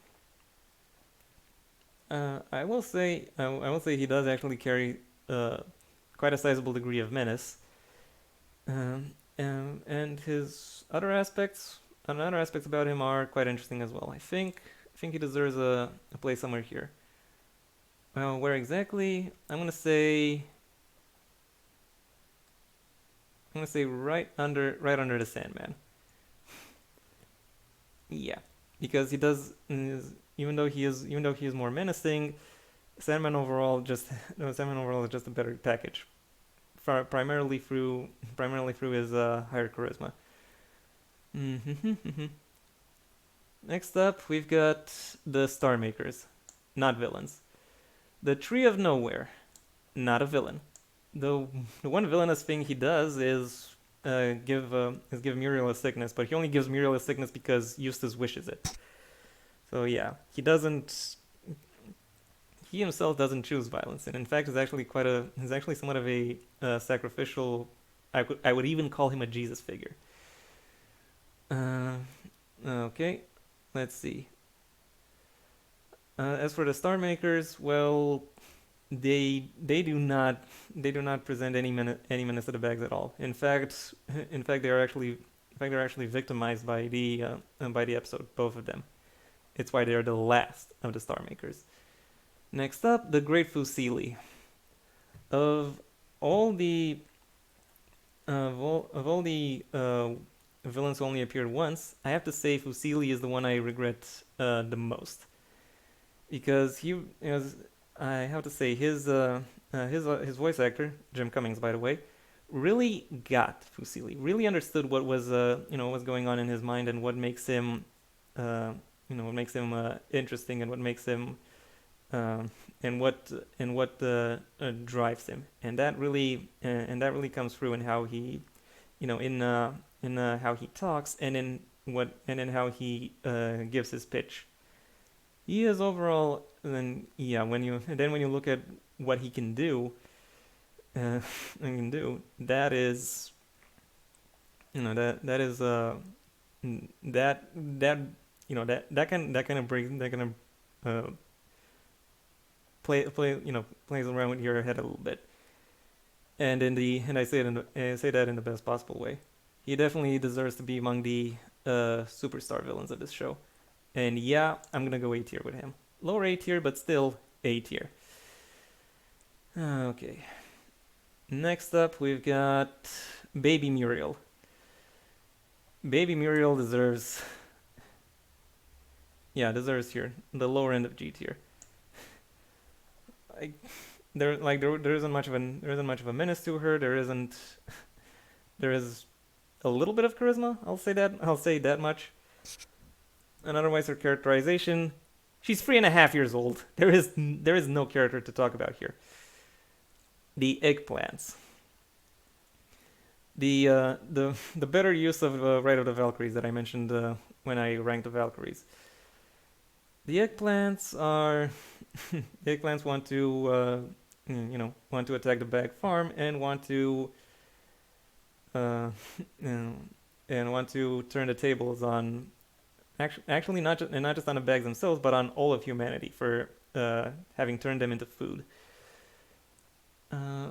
I will say he does actually carry quite a sizable degree of menace, and his other aspects about him are quite interesting as well. I think he deserves a place somewhere here. Well, where exactly? I'm gonna say right under the Sandman. Yeah, because he does even though he is more menacing, Sandman overall is just a better package, primarily through his higher charisma. Mm-hmm. Next up, we've got the Star Makers, not villains. The Tree of Nowhere, not a villain. The one villainous thing he does is give Muriel a sickness, but he only gives Muriel a sickness because Eustace wishes it. So yeah, he himself doesn't choose violence, and in fact is actually somewhat of a sacrificial. I would even call him a Jesus figure. Uh, okay, let's see. As for the Star Makers, well, they do not present any menace to the bags at all. In fact they're actually victimized by the episode, both of them. It's why they are the last of the Star Makers. Next up, the Great Fusili. Of all the of all the villains who only appeared once, I have to say Fusili is the one I regret the most because I have to say his voice actor Jim Cummings, by the way, really got Fusili, really understood what was what was going on in his mind and what makes him what makes him interesting and what makes him um, and what drives him, and that really comes through in how he, in how he talks, and in how he gives his pitch. He is overall, and then yeah, when you look at what he can do, uh, that is, that is that that kind of brings that kind of plays around with your head a little bit. And I say that in the best possible way. He definitely deserves to be among the superstar villains of this show. And yeah, I'm gonna go A tier with him. Lower A tier, but still A tier. Okay. Next up, we've got Baby Muriel. Baby Muriel deserves here the lower end of G tier. I, there isn't much of a menace to her. There is a little bit of charisma. I'll say that much. And otherwise, her characterization, she's 3.5 years old. There is no character to talk about here. The eggplants. The better use of Rite of the Valkyries that I mentioned when I ranked the Valkyries. The eggplants are the eggplants want to attack the Bag Farm and want to uh, and want to turn the tables on actually not just on the bags themselves, but on all of humanity for having turned them into food. Uh,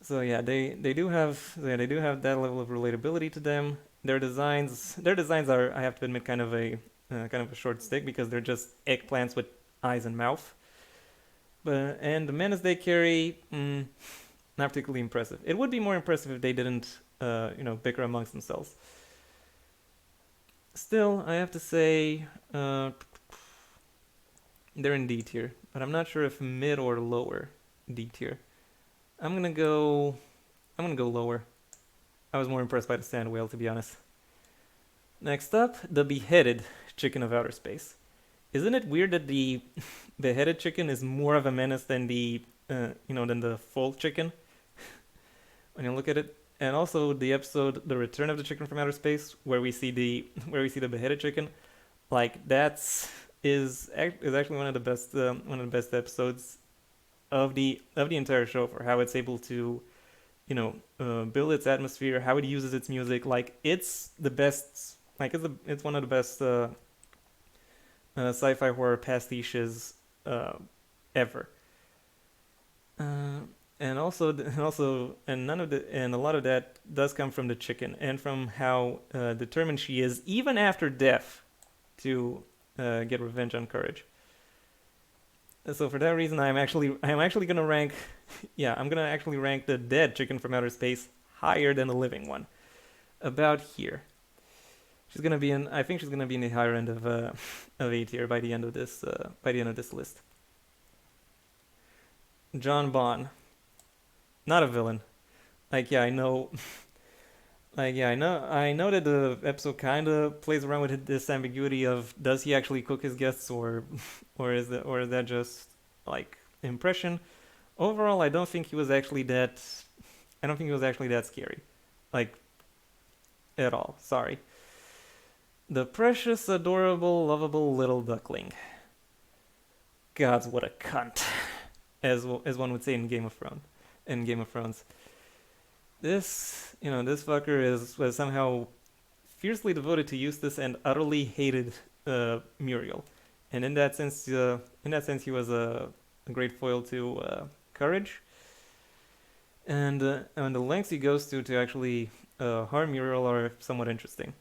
so yeah, they do have that level of relatability to them. Their designs are, I have to admit, kind of a short stick because they're just eggplants with eyes and mouth. And the menace they carry, not particularly impressive. It would be more impressive if they didn't, bicker amongst themselves. Still, I have to say, they're in D tier, but I'm not sure if mid or lower D tier. I'm gonna go. I'm gonna go lower. I was more impressed by the sand whale, to be honest. Next up, the beheaded chicken of outer space. Isn't it weird that the beheaded chicken is more of a menace than the full chicken when you look at it? And also the episode "The Return of the Chicken from Outer Space," where we see the beheaded chicken, like is actually one of the best episodes of the entire show for how it's able to build its atmosphere, how it uses its music. Like it's the best. Like it's one of the best sci-fi horror pastiches ever. Uh, and a lot of that does come from the chicken and from how determined she is, even after death, to get revenge on Courage. So for that reason, I'm actually gonna rank, yeah, I'm gonna actually rank the dead chicken from outer space higher than the living one, about here. I think she's gonna be in the higher end of A tier by the end of this list. John Bond, not a villain. Like yeah, I know. Like yeah, I know that the episode kind of plays around with this ambiguity of does he actually cook his guests, or is that just like impression. Overall, I don't think he was actually that. I don't think he was actually that scary, like at all. Sorry. The precious, adorable, lovable little duckling. Gods, what a cunt, as one would say in Game of Thrones. In Game of Thrones, this fucker was somehow fiercely devoted to Eustace and utterly hated Muriel, and in that sense, he was a great foil to Courage, and the lengths he goes to actually harm Muriel are somewhat interesting.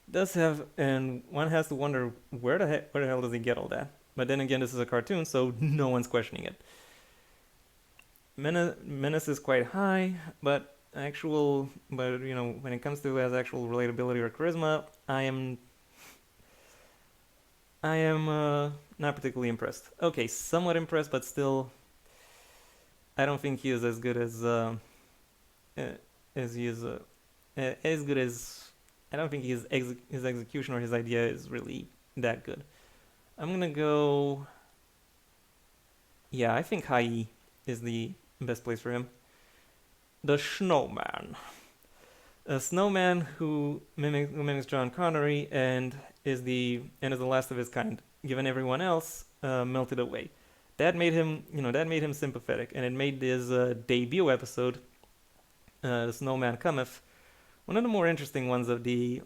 Does have, and one has to wonder where the hell does he get all that? But then again, this is a cartoon, so no one's questioning it. Menace is quite high, but when it comes to as actual relatability or charisma, I am not particularly impressed. Okay, somewhat impressed, but still, I don't think he is as good uh, as he is as good as I don't think his execution or his idea is really that good. I'm gonna go. Yeah, I think High E is the best place for him. The Snowman. A snowman who mimics John Connery and is the last of his kind, given everyone else melted away. That made him sympathetic, and it made his debut episode, The Snowman Cometh, one of the more interesting ones of the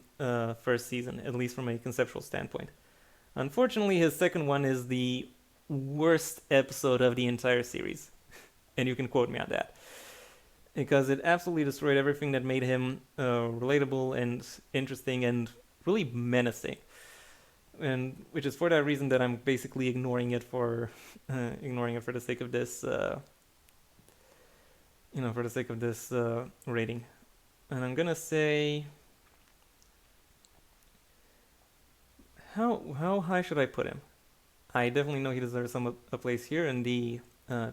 first season, at least from a conceptual standpoint. Unfortunately, his second one is the worst episode of the entire series, and you can quote me on that, because it absolutely destroyed everything that made him relatable and interesting and really menacing. And which is for that reason that I'm basically ignoring it for the sake of this, rating. And I'm gonna say, how high should I put him? I definitely know he deserves a place here in the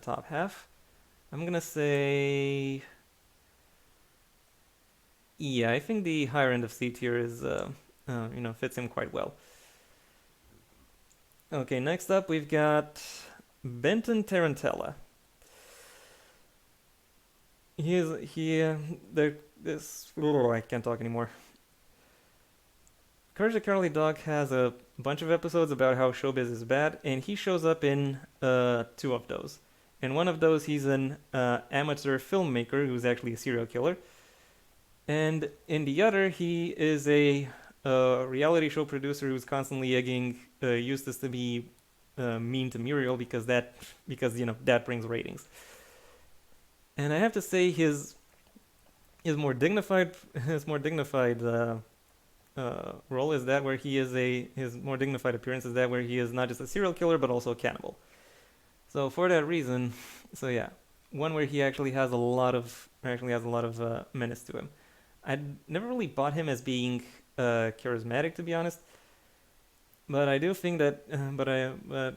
top half. I'm gonna say, yeah, I think the higher end of C tier fits him quite well. Okay, next up we've got Benton Tarantella. He is he there this I can't talk anymore. Courage the Cowardly Dog has a bunch of episodes about how showbiz is bad, and he shows up in two of those. In one of those, he's an amateur filmmaker who's actually a serial killer, and in the other, he is a reality show producer who's constantly egging Eustace to be mean to Muriel because that brings ratings. And I have to say his more dignified role is that where he is a his more dignified appearance is that where he is not just a serial killer but also a cannibal. So for that reason, so yeah, one where he actually has a lot of menace to him. I never really bought him as being charismatic, to be honest, but I do think that. But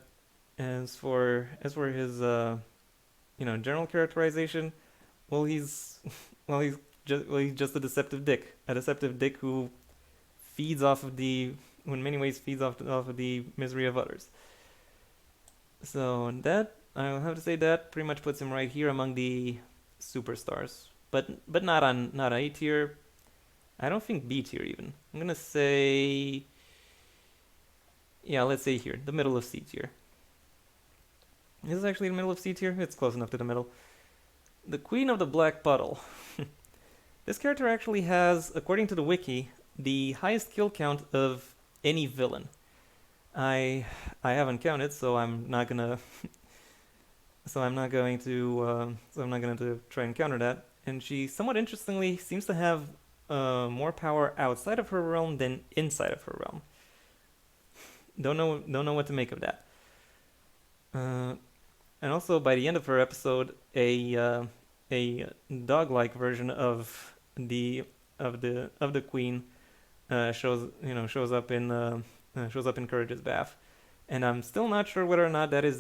as for his general characterization, well he's just a deceptive dick who feeds off of the who in many ways feeds off of the misery of others. So that I'll have to say that pretty much puts him right here among the superstars, but not A tier. I don't think B tier even. I'm gonna say, yeah, let's say here, the middle of C tier. Is this actually the middle of C tier? It's close enough to the middle. The Queen of the Black Puddle. This character actually has, according to the wiki, the highest kill count of any villain. I I haven't counted, so I'm not going to try and counter that. And she somewhat interestingly seems to have more power outside of her realm than inside of her realm. Don't know what to make of that. Uh, and also by the end of her episode, a dog-like version of the queen shows up in Courage's bath, and I'm still not sure whether or not that is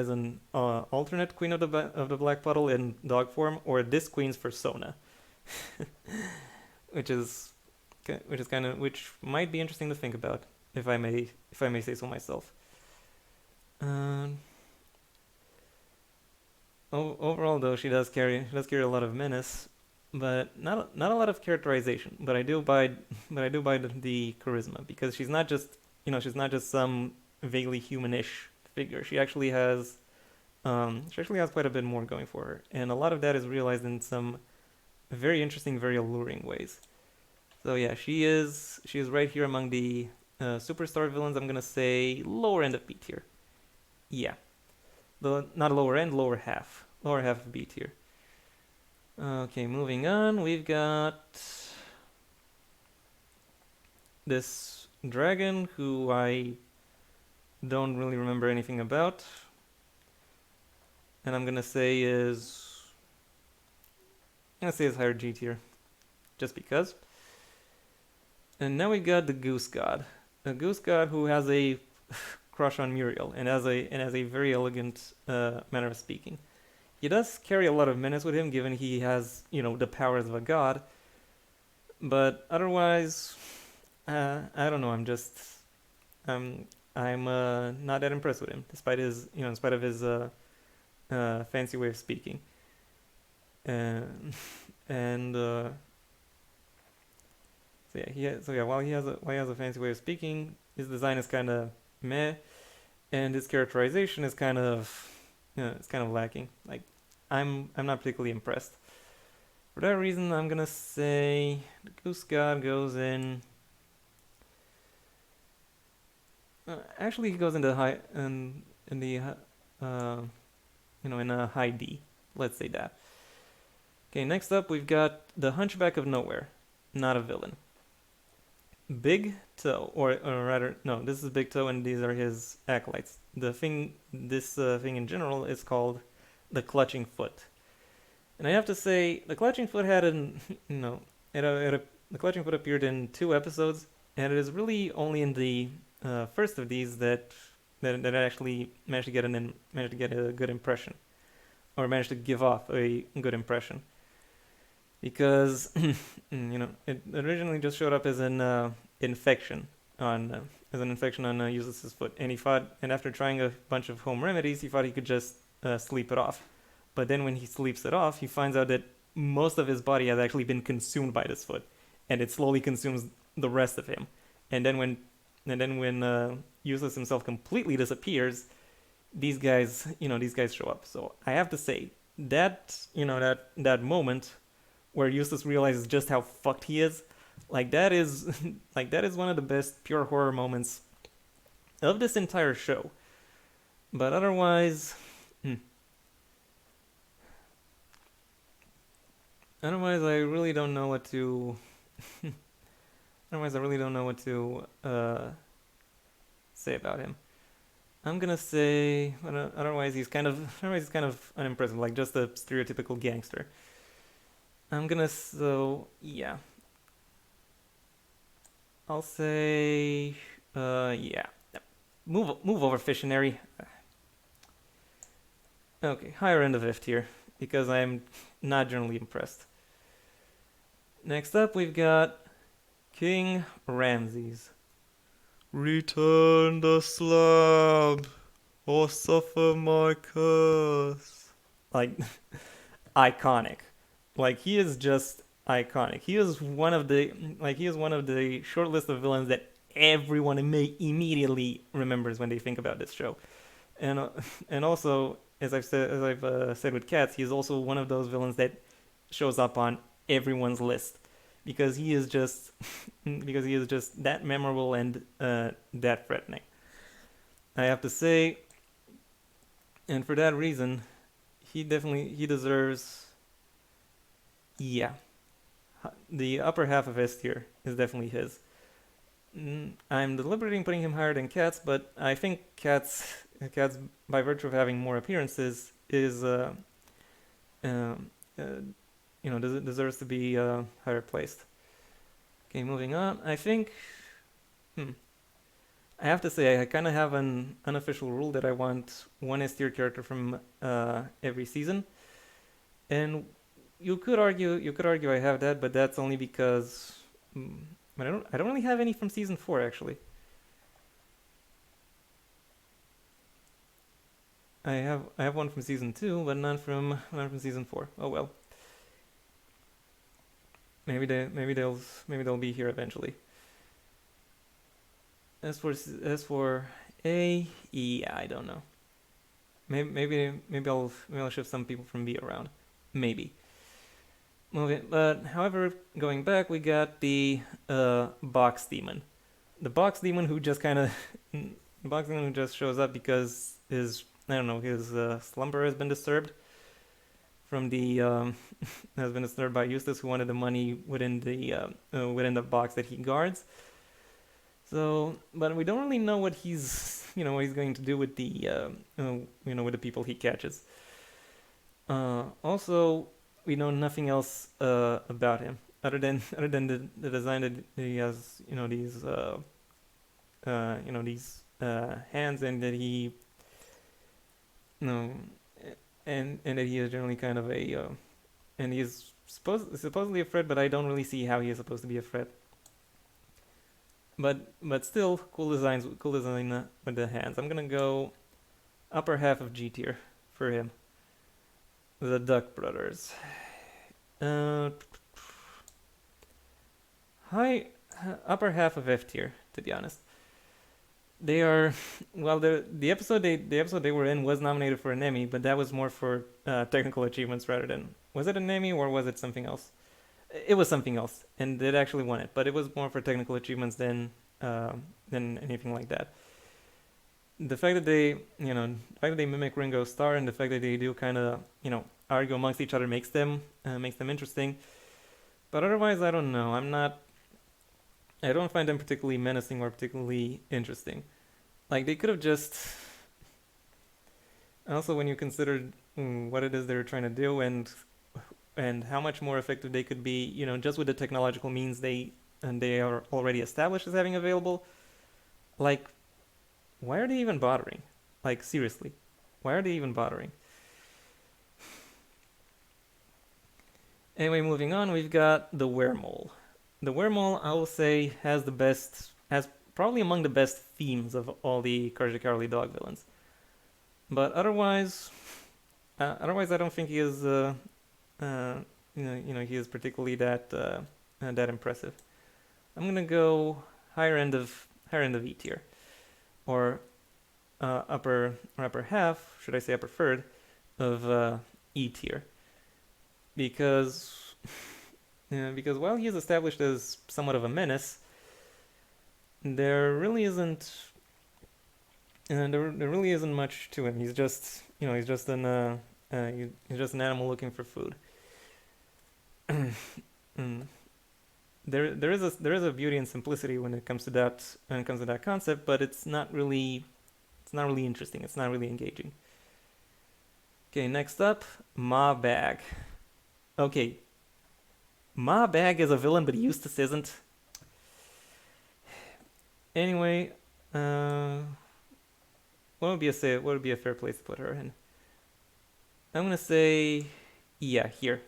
an alternate Queen of the Black Puddle in dog form or this Queen's persona, which is which might be interesting to think about if I may say so myself. Um, Overall, though, she does carry a lot of menace, but not a lot of characterization. But I do buy the charisma because she's not just some vaguely humanish figure. She actually has quite a bit more going for her, and a lot of that is realized in some very interesting, very alluring ways. So yeah, she is right here among the superstar villains. I'm gonna say lower end of B tier. Yeah, the not lower end, lower half of B tier. Okay, moving on. We've got this dragon who I don't really remember anything about, and I'm gonna say is higher G tier, just because. And now we got the Goose God, a Goose God who has a crush on Muriel and has a very elegant manner of speaking. He does carry a lot of menace with him, given he has the powers of a god. But otherwise, I don't know. Um, I'm not that impressed with him, despite his, in spite of his fancy way of speaking. Uh, and so yeah, while he has a fancy way of speaking, his design is kind of meh, and his characterization is kind of, it's kind of lacking. Like, I'm not particularly impressed. For that reason, I'm gonna say the Goose God goes in. Actually, he goes into high in the in a high D. Let's say that. Okay, next up we've got the Hunchback of Nowhere, not a villain. Big Toe, or rather, no, this is Big Toe, and these are his acolytes. This thing in general is called the Clutching Foot, and I have to say, the Clutching Foot had an, you know, the Clutching Foot appeared in 2 episodes, and it is really only in the first of these that I actually managed to get a good impression, or managed to give off a good impression, because it originally just showed up as an infection on Useless's foot, and after trying a bunch of home remedies, he thought he could just sleep it off. But then when he sleeps it off, he finds out that most of his body has actually been consumed by this foot, and it slowly consumes the rest of him. And then when Useless himself completely disappears, these guys show up. So I have to say that moment where Eustace realizes just how fucked he is, like that is like that is one of the best pure horror moments of this entire show. But otherwise, hmm, otherwise I really don't know what to. Otherwise, I really don't know what to say about him. I'm gonna say, otherwise he's kind of unimpressive, like just a stereotypical gangster. Yeah, I'll say, yeah. Move over, Fissionary. Okay, higher end of F tier, because I'm not generally impressed. Next up, we've got King Ramses. Return the slab, or suffer my curse. Like, iconic. Like, he is just iconic. He is one of the short list of villains that everyone immediately remembers when they think about this show. And and also, as I've said with Cats, he is also one of those villains that shows up on everyone's list because he is just because he is just that memorable and that threatening. I have to say, and for that reason, he deserves, yeah, the upper half of S tier is definitely his. I'm deliberating putting him higher than Cats, but I think Cats by virtue of having more appearances is um, uh, deserves to be higher placed. Okay, moving on. I think, hmm, I have to say I kind of have an unofficial rule that I want one S tier character from every season, and you could argue I have that, but that's only because I don't really have any from season 4 actually. I have one from season 2, but none from season 4. Oh well. Maybe they'll be here eventually. As for A, yeah, I don't know. Maybe I'll shift some people from B around. Maybe. Moving, but however, going back, we got the box demon. The box demon who just kind of the box demon who just shows up because his I don't know his slumber has been disturbed from the has been disturbed by Eustace, who wanted the money within the box that he guards. So, but we don't really know what what he's going to do with the with the people he catches. Also, we know nothing else about him other than the design that he has. These hands, and that he you know and that he is generally kind of a and he is supposedly a threat, but I don't really see how he is supposed to be a threat. but still cool designs, cool design with the hands. I'm gonna go upper half of G tier for him. The Duck Brothers. Uh, high upper half of F tier, to be honest. They are well. The episode they were in was nominated for an Emmy, but that was more for technical achievements rather than, was it an Emmy or was it something else? It was something else, and it actually won it, but it was more for technical achievements than anything like that. The fact that the fact that they mimic Ringo Starr and the fact that they do kind of argue amongst each other makes them interesting. But otherwise, I don't know. I don't find them particularly menacing or particularly interesting. Like they could have just. Also, when you consider what it is they're trying to do and how much more effective they could be, just with the technological means they are already established as having available. Like, why are they even bothering? Like seriously, why are they even bothering? Anyway, moving on, we've got the Weremole. The Weremole, I will say, has probably among the best themes of all the Courage the Cowardly Dog villains. But otherwise, I don't think he is, uh, he is particularly that impressive. I'm gonna go higher end of E tier, or upper half, should I say upper third of E tier, because because while he is established as somewhat of a menace, there really isn't there really isn't much to him. He's just he's just an animal looking for food. Mm. There is a beauty and simplicity when it comes to that concept, but it's not really interesting. It's not really engaging. Okay, next up, Ma Bag. Okay, Ma Bag is a villain, but Eustace isn't. Anyway, what would be a fair place to put her in? I'm gonna say, yeah, here,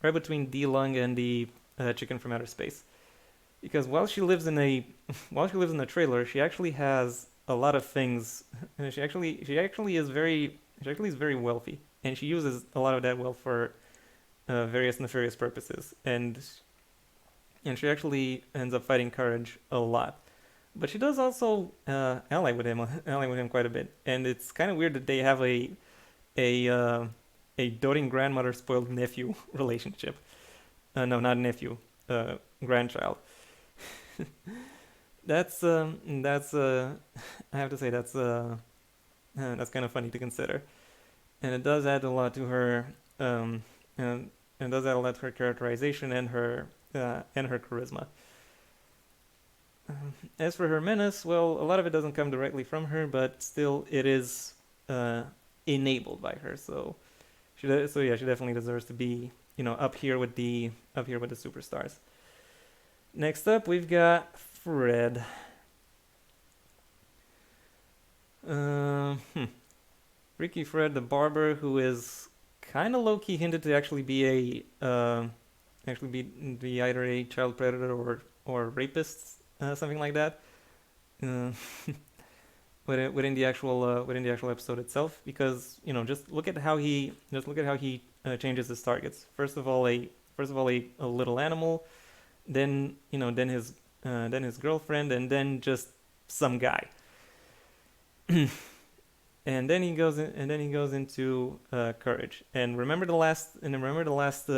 right between D Lung and the chicken from outer space. Because while she lives in a trailer, she actually has a lot of things. She actually is very wealthy, and she uses a lot of that wealth for various nefarious purposes, and she actually ends up fighting Courage a lot. But she does also ally with him quite a bit, and it's kind of weird that they have a a doting grandmother spoiled nephew relationship. No, not nephew, grandchild. That's I have to say that's kind of funny to consider, and it does add a lot to her and does add a lot to her characterization and her charisma. As for her menace, well, a lot of it doesn't come directly from her, but still, it is enabled by her. So yeah, she definitely deserves to be up here with the superstars. Next up, we've got Fred. Uh, hmm. Ricky Fred, the barber, who is kind of low key hinted to be either a child predator or rapist, something like that. Uh, within the actual episode itself, because just look at how he changes his targets. First of all a little animal, then then his girlfriend, and then just some guy. And then he goes into Courage. And remember the last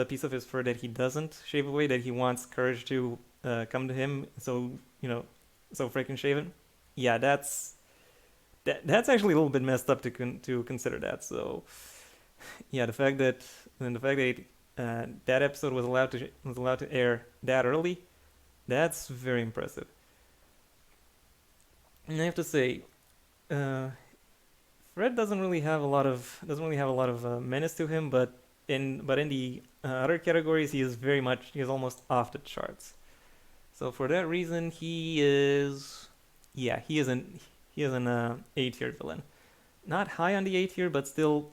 piece of his fur that he doesn't shave away, that he wants Courage to come to him, so so freaking shave it. Yeah, that's actually a little bit messed up to consider that. So yeah, the fact that that episode was allowed to air that early, that's very impressive. And I have to say, uh, Fred doesn't really have a lot of menace to him, but in the other categories, he is almost off the charts. So for that reason, yeah, he is an A tier villain. Not high on the A tier, but still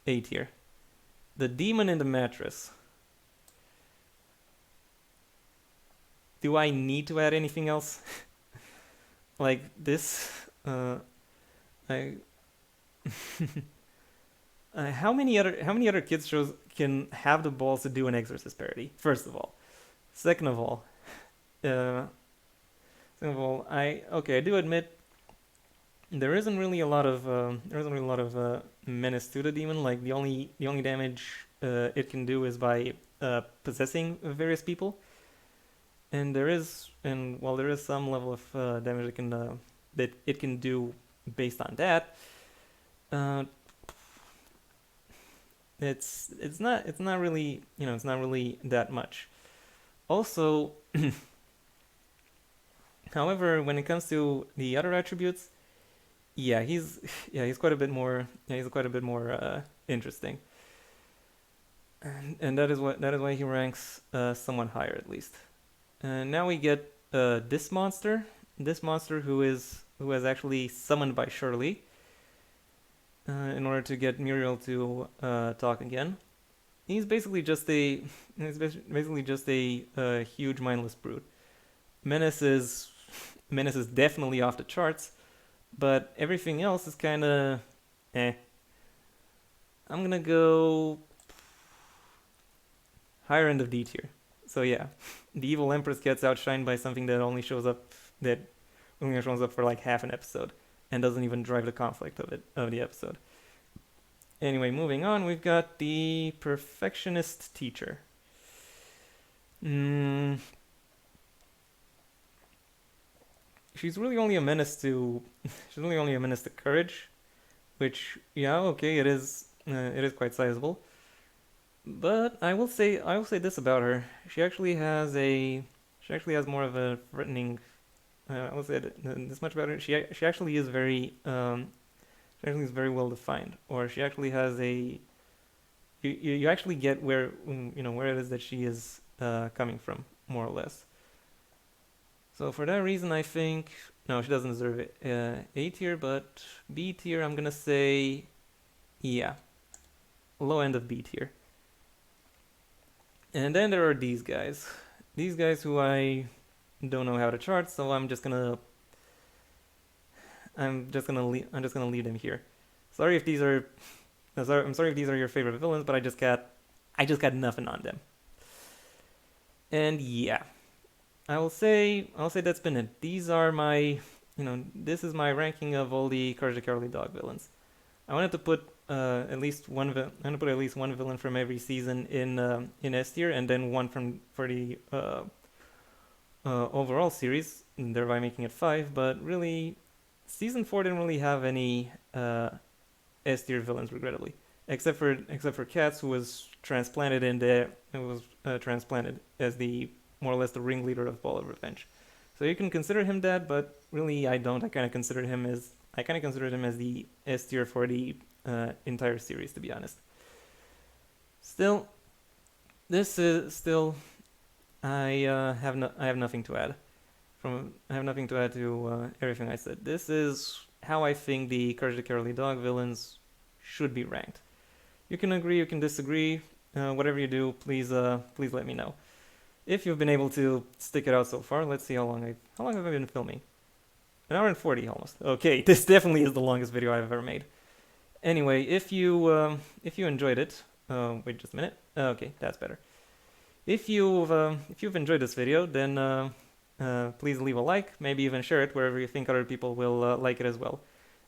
A tier. The demon in the mattress. do I need to add anything else? Like this, I how many other kids shows can have the balls to do an Exorcist parody? First of all, second of all, uh, I do admit there isn't really a lot of menace to the demon. Like the only damage it can do is by possessing various people, and while there is some level of damage that it can do based on that, uh, it's not really, it's not really that much. Also, however, when it comes to the other attributes, yeah, he's quite a bit more, he's quite a bit more interesting, and that is why he ranks somewhat higher at least. And now we get this monster who is actually summoned by Shirley in order to get Muriel to talk again. He's basically just a basically just a huge mindless brute. Menace is Menace is definitely off the charts, but everything else is kind of eh. I'm gonna go higher end of D tier. So yeah, the evil Empress gets outshined by something that only shows up for like half an episode and doesn't even drive the conflict of the episode. Anyway, moving on, we've got the perfectionist teacher. Mm, she's really only a menace to she's really only a menace to courage, which yeah, okay, it is quite sizable. But I will say this about her. She actually has more of a threatening. I will say this much about her. She actually is very she actually is very well defined, or she actually has a you actually get where where it is that she is coming from, more or less. So for that reason, I think no, she doesn't deserve it. A tier, but B tier. I'm gonna say yeah, low end of B tier. And then there are these guys who I don't know how to chart, so I'm just gonna leave them here. Sorry if these are I'm sorry if these are your favorite villains, but I just got nothing on them. And yeah, I'll say that's been it. These are my this is my ranking of all the Courage the Cowardly Dog villains. I wanted to put I want to put at least one villain from every season in S tier, and then one from for the overall series, thereby making it five. But really, season four didn't really have any S tier villains, regrettably, except for Katz, who was transplanted in there, who was transplanted as the more or less the ringleader of Ball of Revenge. So you can consider him that, but really I don't. I kind of considered him as the S tier for the entire series, to be honest. Still, this is still I have nothing to add. I have nothing to add to everything I said. This is how I think the Courage the Cowardly Dog villains should be ranked. You can agree, you can disagree. Whatever you do, please let me know. If you've been able to stick it out so far, let's see how long have I been filming? An hour and 40 almost. Okay, this definitely is the longest video I've ever made. Anyway, if you enjoyed it, wait just a minute. Okay, that's better. If you've enjoyed this video, then please leave a like, maybe even share it wherever you think other people will like it as well.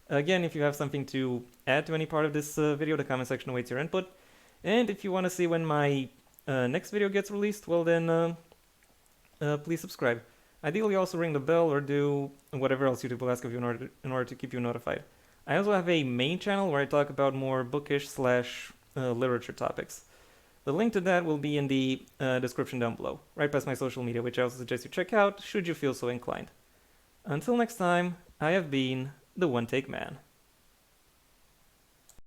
Again, if you have something to add to any part of this video, the comment section awaits your input. And if you want to see when my next video gets released, well then please subscribe. Ideally, also ring the bell or do whatever else YouTube will ask of you in order to keep you notified. I also have a main channel where I talk about more bookish slash literature topics. The link to that will be in the description down below, right past my social media, which I also suggest you check out should you feel so inclined. Until next time, I have been the One Take Man.